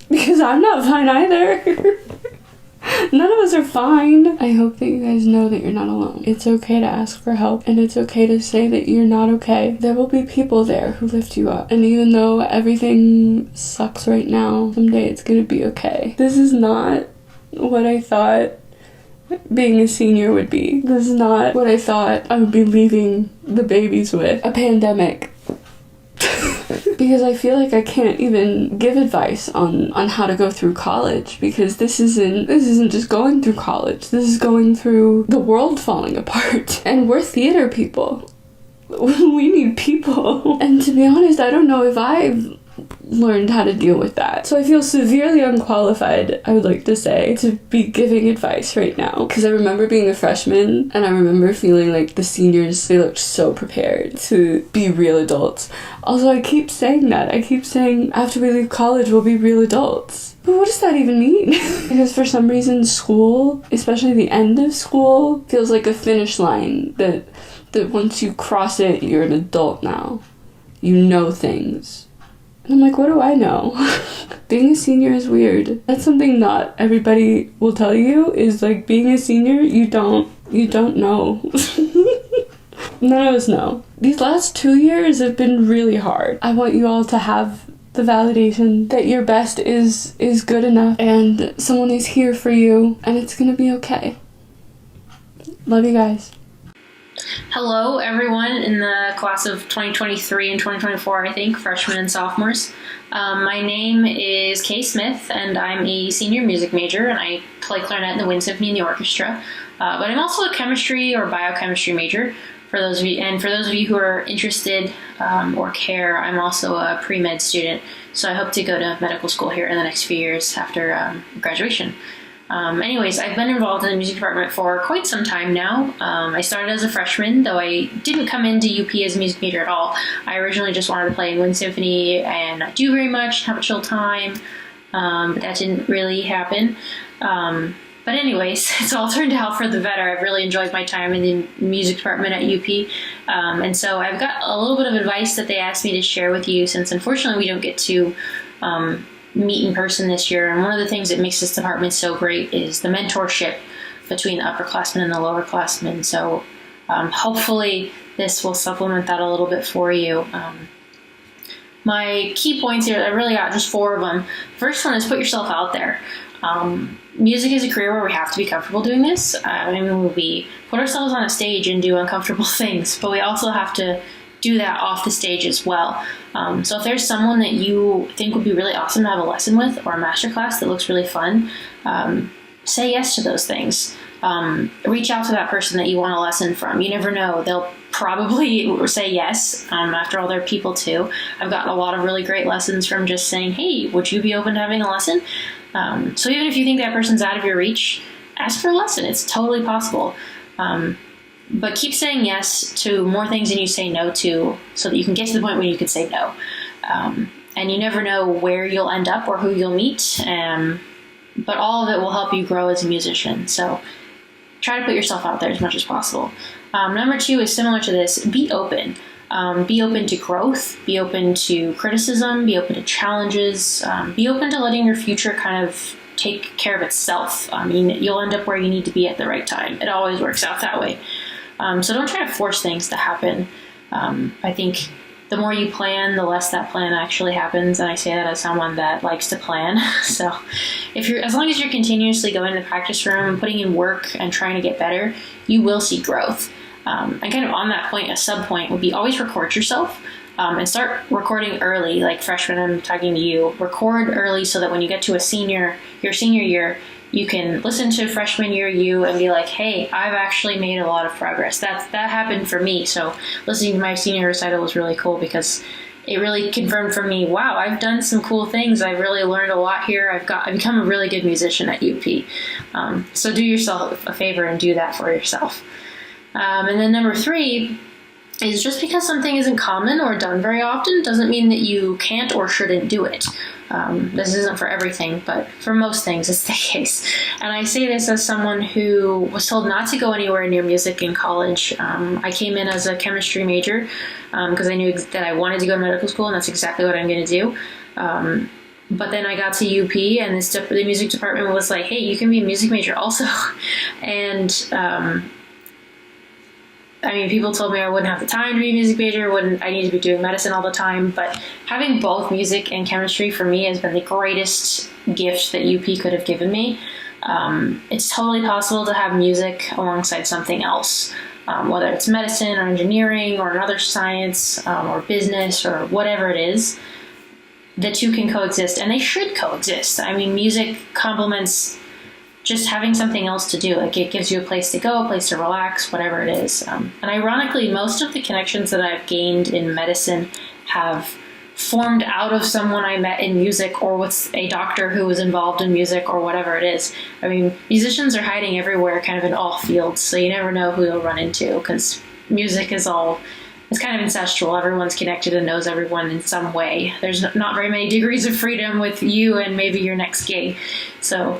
Because I'm not fine either. None of us are fine. I hope that you guys know that you're not alone. It's okay to ask for help, and it's okay to say that you're not okay. There will be people there who lift you up. And even though everything sucks right now, someday it's gonna be okay. This is not what I thought being a senior would be. This is not what I thought I would be leaving the babies with. A pandemic. Because I feel like I can't even give advice on how to go through college, because this isn't just going through college. This is going through the world falling apart. And we're theater people. We need people. And to be honest, I don't know if I've learned how to deal with that. So I feel severely unqualified, I would like to say, to be giving advice right now. Because I remember being a freshman, and I remember feeling like the seniors, they looked so prepared to be real adults. Also, I keep saying that. I keep saying after we leave college, we'll be real adults. But what does that even mean? Because for some reason, school, especially the end of school, feels like a finish line that once you cross it, you're an adult now. You know things. And I'm like, what do I know? Being a senior is weird. That's something not everybody will tell you, is like being a senior, you don't know. None of us know. These last 2 years have been really hard. I want you all to have the validation that your best is good enough and someone is here for you and it's gonna be okay. Love you guys. Hello, everyone in the class of 2023 and 2024, I think, freshmen and sophomores. My name is Kay Smith, and I'm a senior music major, and I play clarinet in the Wind Symphony and the orchestra. But I'm also a chemistry or biochemistry major. For those of you who are interested or care, I'm also a pre-med student, so I hope to go to medical school here in the next few years after graduation. Anyways, I've been involved in the music department for quite some time now. I started as a freshman, though I didn't come into UP as a music major at all. I originally just wanted to play in Wind Symphony and not do very much, have a chill time, but that didn't really happen. But anyways, it's all turned out for the better. I've really enjoyed my time in the music department at UP. And so I've got a little bit of advice that they asked me to share with you, since unfortunately we don't get to meet in person this year. And one of the things that makes this department so great is the mentorship between the upperclassmen and the lowerclassmen. So hopefully this will supplement that a little bit for you. My key points here, I really got just 4 of them. First one is put yourself out there. Music is a career where we have to be comfortable doing this. I mean, we put ourselves on a stage and do uncomfortable things, but we also have to do that off the stage as well. So if there's someone that you think would be really awesome to have a lesson with, or a masterclass that looks really fun, say yes to those things. Reach out to that person that you want a lesson from. You never know. They'll probably say yes. After all, they're people too. I've gotten a lot of really great lessons from just saying, hey, would you be open to having a lesson? So even if you think that person's out of your reach, ask for a lesson. It's totally possible. But keep saying yes to more things than you say no to, so that you can get to the point where you can say no. And you never know where you'll end up or who you'll meet. But all of it will help you grow as a musician. So try to put yourself out there as much as possible. Number 2 is similar to this. Be open. Be open to growth. Be open to criticism. Be open to challenges. Be open to letting your future kind of take care of itself. I mean, you'll end up where you need to be at the right time. It always works out that way. So don't try to force things to happen. I think the more you plan, the less that plan actually happens. And I say that as someone that likes to plan. So as long as you're continuously going to the practice room and putting in work and trying to get better, you will see growth. And kind of on that point, a sub point would be always record yourself. And start recording early, like freshman, I'm talking to you. Record early so that when you get to your senior year, you can listen to freshman year you and be like, hey, I've actually made a lot of progress. That happened for me. So listening to my senior recital was really cool because it really confirmed for me, wow, I've done some cool things. I've really learned a lot here. I've become a really good musician at UP. So do yourself a favor and do that for yourself. And then number 3 is just because something isn't common or done very often doesn't mean that you can't or shouldn't do it. This isn't for everything, but for most things it's the case. And I say this as someone who was told not to go anywhere near music in college. I came in as a chemistry major because I knew that I wanted to go to medical school, and that's exactly what I'm going to do. But then I got to UP, and the music department was like, hey, you can be a music major also. And I mean, people told me I wouldn't have the time to be a music major, I need to be doing medicine all the time, but having both music and chemistry for me has been the greatest gift that UP could have given me. It's totally possible to have music alongside something else, whether it's medicine or engineering or another science or business or whatever it is. The two can coexist, and they should coexist. I mean, music complements just having something else to do. Like, it gives you a place to go, a place to relax, whatever it is. And ironically, most of the connections that I've gained in medicine have formed out of someone I met in music or with a doctor who was involved in music or whatever it is. I mean, musicians are hiding everywhere, kind of in all fields, so you never know who you'll run into because music is it's kind of incestual. Everyone's connected and knows everyone in some way. There's not very many degrees of freedom with you and maybe your next gig. So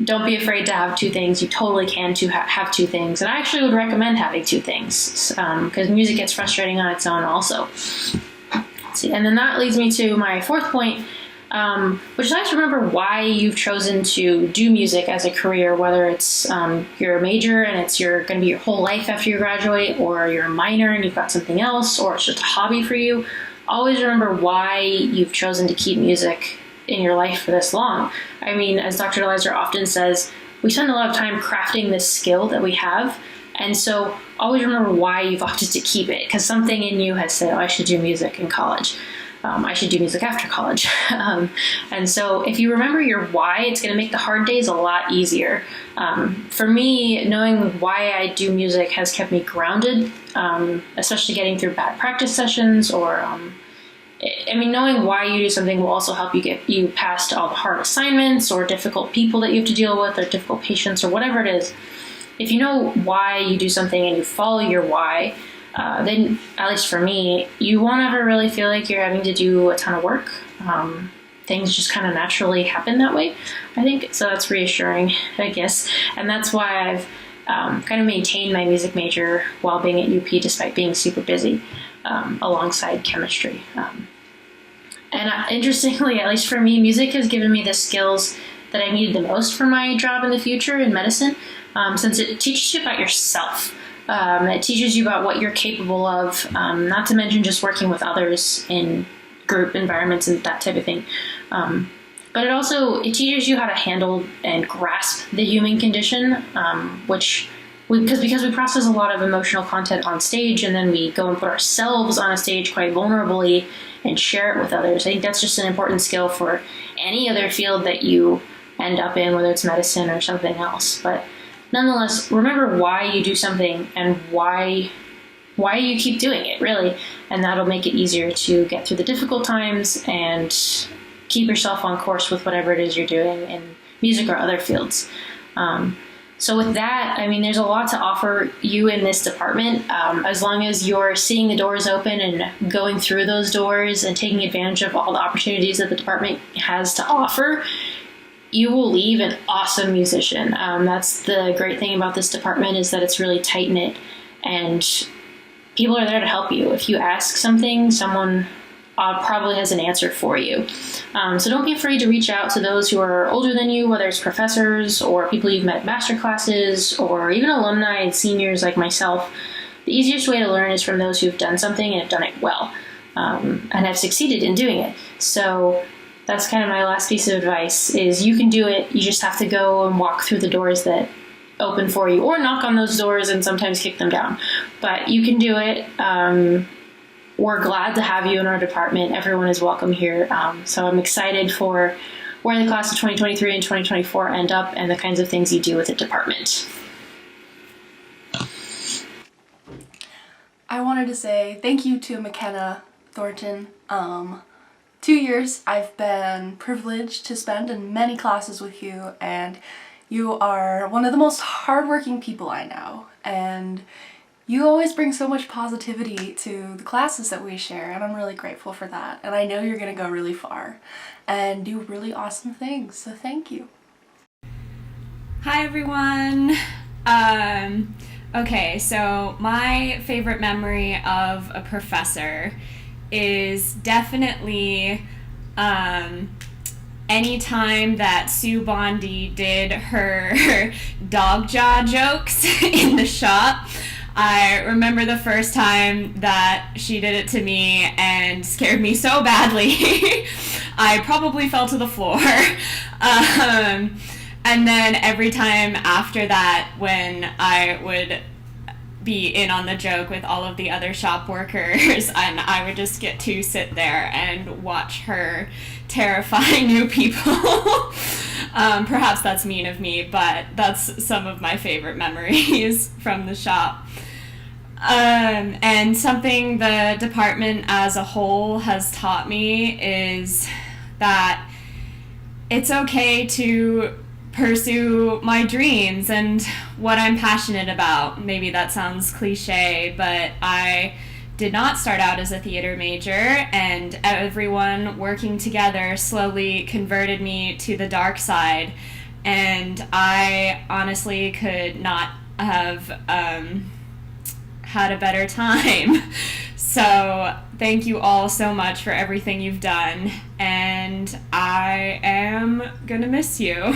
don't be afraid to have two things. You totally can have two things. And I actually would recommend having two things because music gets frustrating on its own also. Let's see. And then that leads me to my 4th point, which is always remember why you've chosen to do music as a career, whether it's your major and it's going to be your whole life after you graduate, or you're a minor and you've got something else, or it's just a hobby for you. Always remember why you've chosen to keep music in your life for this long. I mean, as Dr. Elizer often says, we spend a lot of time crafting this skill that we have, and so always remember why you've opted to keep it, because something in you has said, oh, I should do music in college. I should do music after college. And so if you remember your why, it's going to make the hard days a lot easier. For me, knowing why I do music has kept me grounded, especially getting through bad practice sessions or knowing why you do something will also help you get you past all the hard assignments or difficult people that you have to deal with or difficult patients or whatever it is. If you know why you do something and you follow your why, then, at least for me, you won't ever really feel like you're having to do a ton of work. Things just kind of naturally happen that way, I think. So that's reassuring, I guess. And that's why I've kind of maintained my music major while being at UP despite being super busy. Alongside chemistry. Interestingly, at least for me, music has given me the skills that I needed the most for my job in the future in medicine, since it teaches you about yourself. It teaches you about what you're capable of, not to mention just working with others in group environments and that type of thing. But it teaches you how to handle and grasp the human condition, because we process a lot of emotional content on stage, and then we go and put ourselves on a stage quite vulnerably and share it with others. I think that's just an important skill for any other field that you end up in, whether it's medicine or something else. But nonetheless, remember why you do something and why you keep doing it, really. And that'll make it easier to get through the difficult times and keep yourself on course with whatever it is you're doing in music or other fields. So with that, I mean, there's a lot to offer you in this department. As long as you're seeing the doors open and going through those doors and taking advantage of all the opportunities that the department has to offer, you will leave an awesome musician. That's the great thing about this department, is that it's really tight-knit and people are there to help you. If you ask something, someone probably has an answer for you. So don't be afraid to reach out to those who are older than you, whether it's professors or people you've met at master classes or even alumni and seniors like myself. The easiest way to learn is from those who've done something and have done it well, and have succeeded in doing it. So that's kind of my last piece of advice is you can do it. You just have to go and walk through the doors that open for you, or knock on those doors and sometimes kick them down. But you can do it. We're glad to have you in our department. Everyone is welcome here. So I'm excited for where the class of 2023 and 2024 end up and the kinds of things you do with the department. I wanted to say thank you to McKenna Thornton. 2 years I've been privileged to spend in many classes with you, and you are one of the most hardworking people I know, and you always bring so much positivity to the classes that we share, and I'm really grateful for that. And I know you're gonna go really far and do really awesome things, so thank you. Hi everyone. Okay, so my favorite memory of a professor is definitely anytime that Sue Bondi did her dog jaw jokes in the shop. I remember the first time that she did it to me and scared me so badly. I probably fell to the floor. And then every time after that, when I would be in on the joke with all of the other shop workers, and I would just get to sit there and watch her terrify new people. Perhaps that's mean of me, but that's some of my favorite memories from the shop. And something the department as a whole has taught me is that it's okay to pursue my dreams and what I'm passionate about. Maybe that sounds cliche, but I did not start out as a theater major, and everyone working together slowly converted me to the dark side, and I honestly could not have had a better time. So thank you all so much for everything you've done, and I am gonna miss you.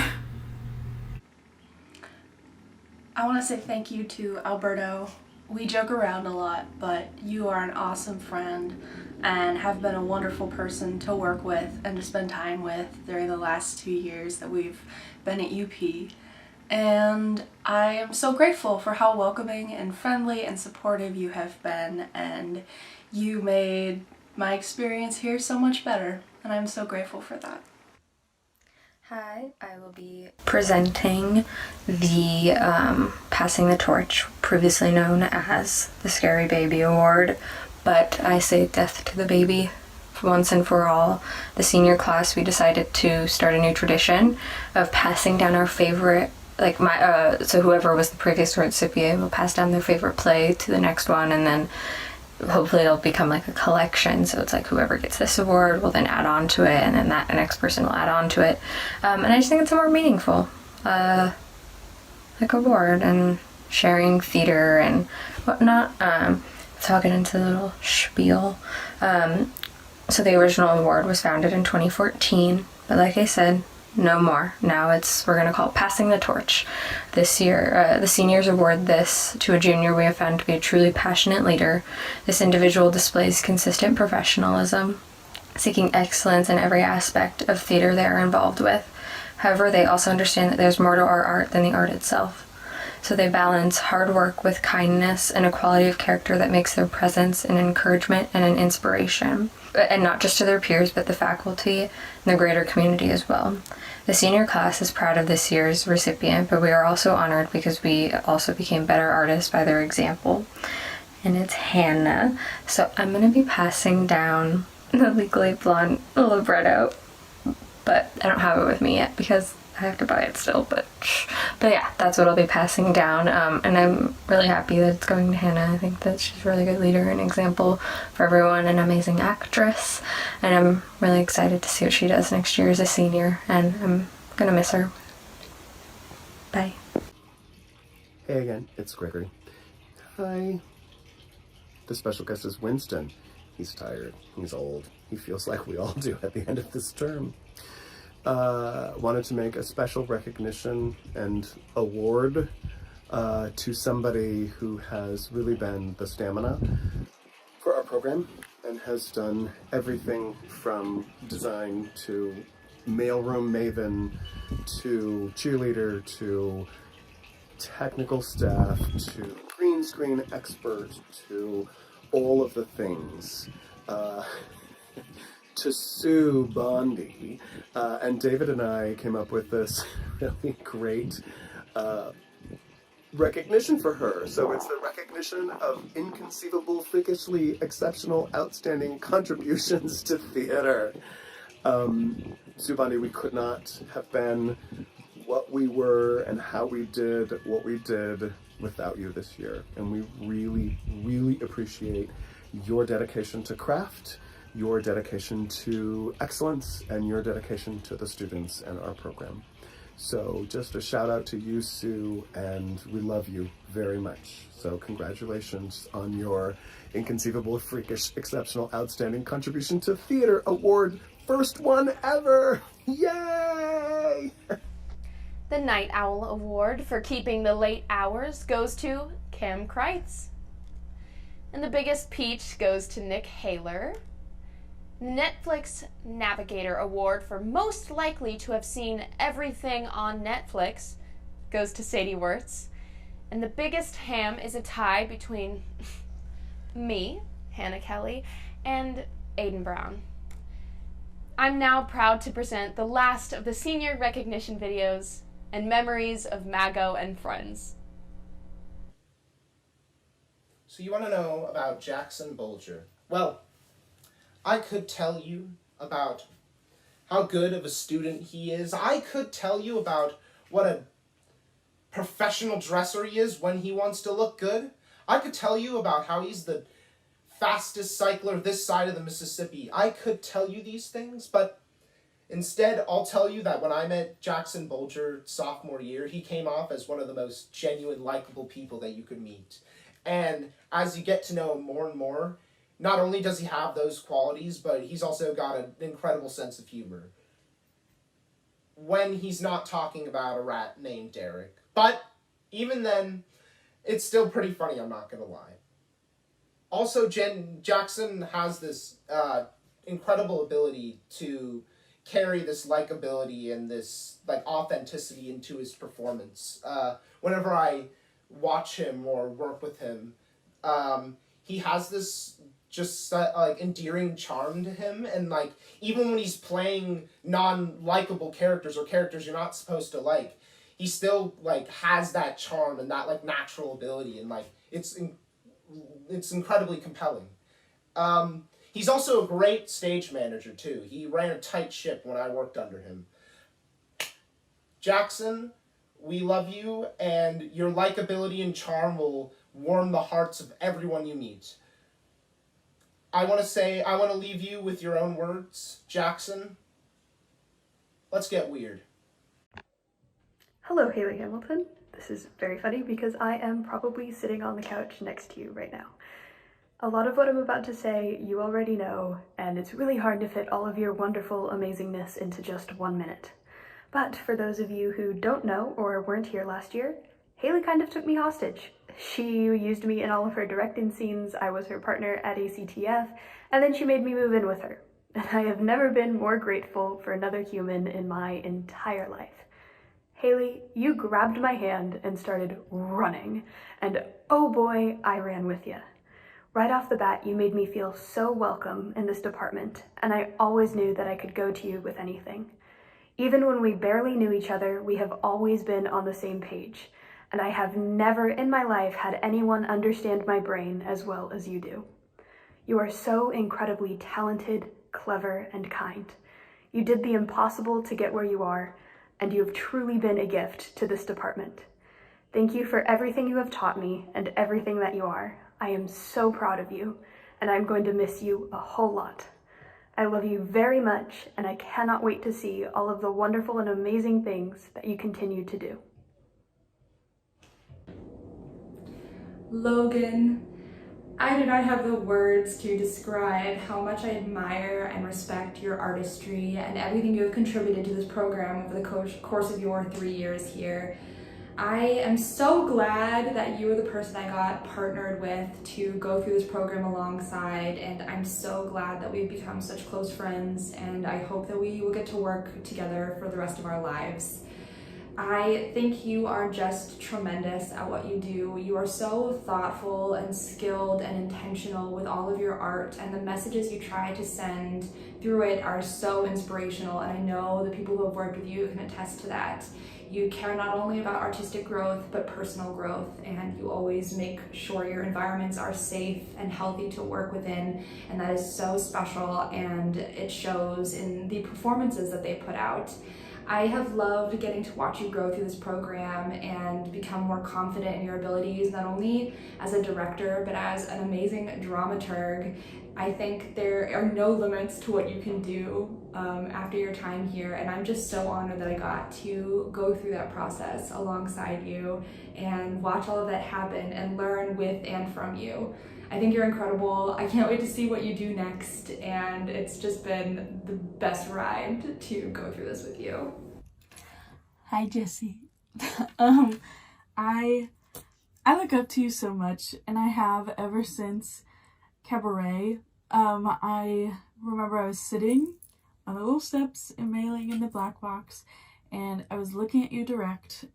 I want to say thank you to Alberto. We joke around a lot, but you are an awesome friend and have been a wonderful person to work with and to spend time with during the last 2 years that we've been at UP. And I am so grateful for how welcoming and friendly and supportive you have been, and you made my experience here so much better, and I'm so grateful for that. Hi, I will be presenting the Passing the Torch, previously known as the Scary Baby Award, but I say death to the baby once and for all. The senior class, we decided to start a new tradition of passing down our favorite, so whoever was the previous recipient will pass down their favorite play to the next one, and then hopefully it'll become like a collection, so it's like whoever gets this award will then add on to it, and then that next person will add on to it, and I just think it's a more meaningful award, and sharing theater and whatnot. So I'll get into the little spiel. So the original award was founded in 2014, but like I said, no more. Now we're going to call it Passing the Torch. This year, the seniors award this to a junior we have found to be a truly passionate leader. This individual displays consistent professionalism, seeking excellence in every aspect of theater they are involved with. However, they also understand that there's more to our art than the art itself. So they balance hard work with kindness and a quality of character that makes their presence an encouragement and an inspiration. And not just to their peers, but the faculty and the greater community as well. The senior class is proud of this year's recipient, but we are also honored because we also became better artists by their example. And it's Hannah. So I'm going to be passing down the Legally Blonde libretto, but I don't have it with me yet because I have to buy it still, but yeah, that's what I'll be passing down, and I'm really happy that it's going to Hannah. I think that she's a really good leader and example for everyone, an amazing actress, and I'm really excited to see what she does next year as a senior, and I'm gonna miss her. Bye. Hey again, it's Gregory. Hi. The special guest is Winston. He's tired, he's old, he feels like we all do at the end of this term. Wanted to make a special recognition and award to somebody who has really been the stamina for our program and has done everything from design to mailroom maven to cheerleader to technical staff to green screen expert to all of the things. To Sue Bondi. And David and I came up with this really great recognition for her. So it's the recognition of inconceivable, freakishly exceptional, outstanding contributions to theater. Sue Bondi, we could not have been what we were and how we did what we did without you this year. And we really, really appreciate your dedication to craft, your dedication to excellence, and your dedication to the students and our program. So just a shout out to you, Sue, and we love you very much. So congratulations on your inconceivable, freakish, exceptional, outstanding contribution to theater award. First one ever! Yay! The Night Owl Award for keeping the late hours goes to Kim Kreitz. And the biggest peach goes to Nick Haler. Netflix Navigator Award for most likely to have seen everything on Netflix goes to Sadie Wirtz. And the biggest ham is a tie between me, Hannah Kelly, and Aiden Brown. I'm now proud to present the last of the senior recognition videos and memories of Mago and friends. So you want to know about Jackson Bulger? Well, I could tell you about how good of a student he is. I could tell you about what a professional dresser he is when he wants to look good. I could tell you about how he's the fastest cycler this side of the Mississippi. I could tell you these things, but instead I'll tell you that when I met Jackson Bulger sophomore year, he came off as one of the most genuine, likable people that you could meet. And as you get to know him more and more, not only does he have those qualities, but he's also got an incredible sense of humor. When he's not talking about a rat named Derek. But even then, it's still pretty funny, I'm not gonna lie. Also, Jackson has this incredible ability to carry this likability and this authenticity into his performance. Whenever I watch him or work with him, he has this just endearing charm to him, and even when he's playing non-likable characters or characters you're not supposed to like, he still has that charm and that natural ability, and it's incredibly compelling. He's also a great stage manager too. He ran a tight ship when I worked under him. Jackson, we love you, and your likability and charm will warm the hearts of everyone you meet. I want to leave you with your own words. Jackson, let's get weird. Hello, Haley Hamilton. This is very funny because I am probably sitting on the couch next to you right now. A lot of what I'm about to say you already know, and it's really hard to fit all of your wonderful amazingness into just 1 minute. But for those of you who don't know or weren't here last year, Haley kind of took me hostage. She used me in all of her directing scenes, I was her partner at ACTF, and then she made me move in with her. And I have never been more grateful for another human in my entire life. Haley, you grabbed my hand and started running, and oh boy, I ran with you. Right off the bat, you made me feel so welcome in this department, and I always knew that I could go to you with anything. Even when we barely knew each other, we have always been on the same page, and I have never in my life had anyone understand my brain as well as you do. You are so incredibly talented, clever, and kind. You did the impossible to get where you are, and you have truly been a gift to this department. Thank you for everything you have taught me and everything that you are. I am so proud of you, and I'm going to miss you a whole lot. I love you very much, and I cannot wait to see all of the wonderful and amazing things that you continue to do. Logan, I do not have the words to describe how much I admire and respect your artistry and everything you have contributed to this program over the course of your 3 years here. I am so glad that you were the person I got partnered with to go through this program alongside, and I'm so glad that we've become such close friends, and I hope that we will get to work together for the rest of our lives. I think you are just tremendous at what you do. You are so thoughtful and skilled and intentional with all of your art, and the messages you try to send through it are so inspirational, and I know the people who have worked with you can attest to that. You care not only about artistic growth, but personal growth, and you always make sure your environments are safe and healthy to work within, and that is so special, and it shows in the performances that they put out. I have loved getting to watch you grow through this program and become more confident in your abilities, not only as a director, but as an amazing dramaturg. I think there are no limits to what you can do after your time here, and I'm just so honored that I got to go through that process alongside you and watch all of that happen and learn with and from you. I think you're incredible. I can't wait to see what you do next, and it's just been the best ride to go through this with you. Hi, Jessie. I look up to you so much, and I have ever since Cabaret. I remember I was sitting on the little steps and mailing in the black box, and I was looking at you direct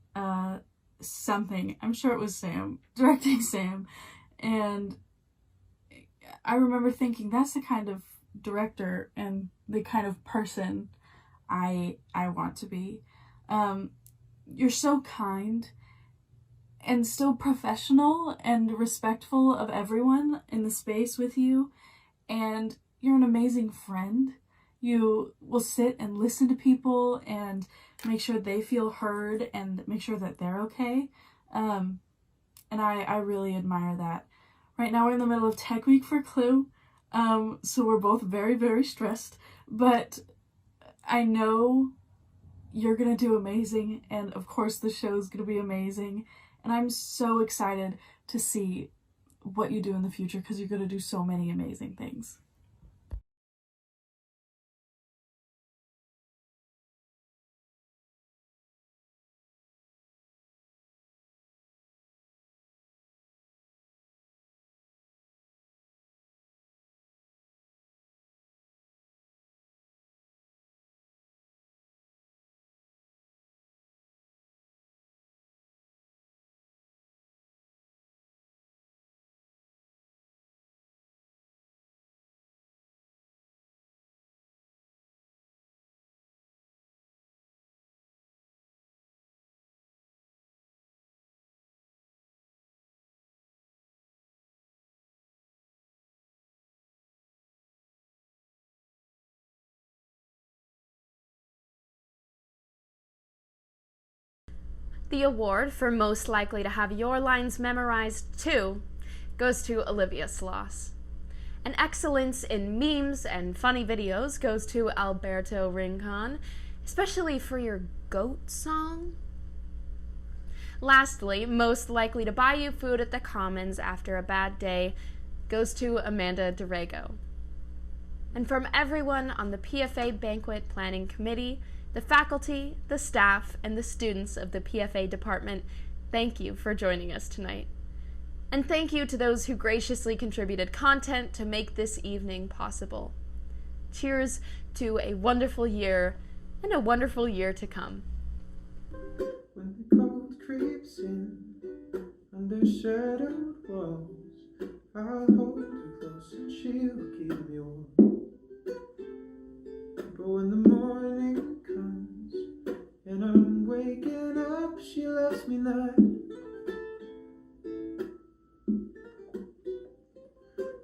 something. I'm sure it was Sam, directing Sam, and I remember thinking that's the kind of director and the kind of person I want to be. You're so kind and so professional and respectful of everyone in the space with you, and you're an amazing friend. You will sit and listen to people and make sure they feel heard and make sure that they're okay. And I really admire that. Right now we're in the middle of Tech Week for Clue, so we're both very, very stressed, but I know you're gonna do amazing, and of course the show's gonna be amazing, and I'm so excited to see what you do in the future because you're gonna do so many amazing things. The award for most likely to have your lines memorized too goes to Olivia Sloss. And excellence in memes and funny videos goes to Alberto Rincon, especially for your goat song. Lastly, most likely to buy you food at the Commons after a bad day goes to Amanda Derego. And from everyone on the PFA Banquet Planning Committee, the faculty, the staff, and the students of the PFA department, thank you for joining us tonight. And thank you to those who graciously contributed content to make this evening possible. Cheers to a wonderful year and a wonderful year to come. When the cold creeps in under shadowed walls, I'll hold you close and she'll keep me warm. But when the morning comes and I'm waking up, she loves me not.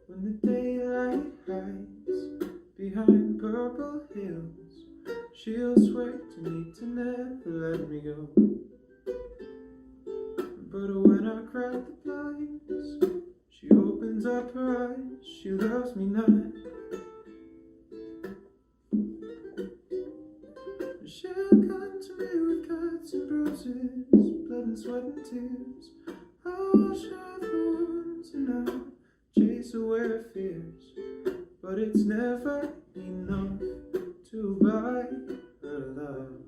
When the daylight hides behind purple hills, she'll swear to me to never let me go. But when I crack the blinds, she opens up her eyes, she loves me not. She'll come to me with cuts and bruises, blood and sweat and tears. I'll wash off the wounds and I'll chase chase away fears, but it's never enough to buy her love.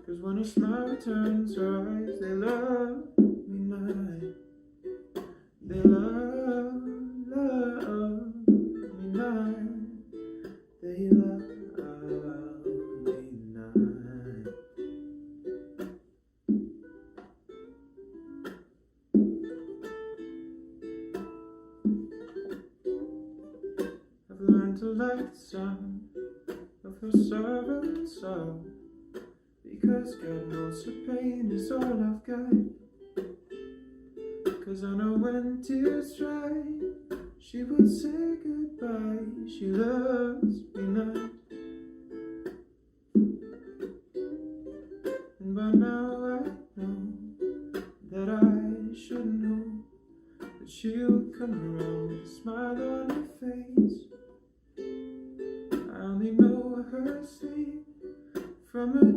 'Cause when a smile turns her eyes, they love me not. They love me not. They love me not. I've learned to like the sound of her sorrow soul, because God knows her pain is all I've got. 'Cause I know when tears dry, she will say goodbye. She loves me not. And by now I know that I should know that she'll come around with a smile on her face. I only know her sleep from her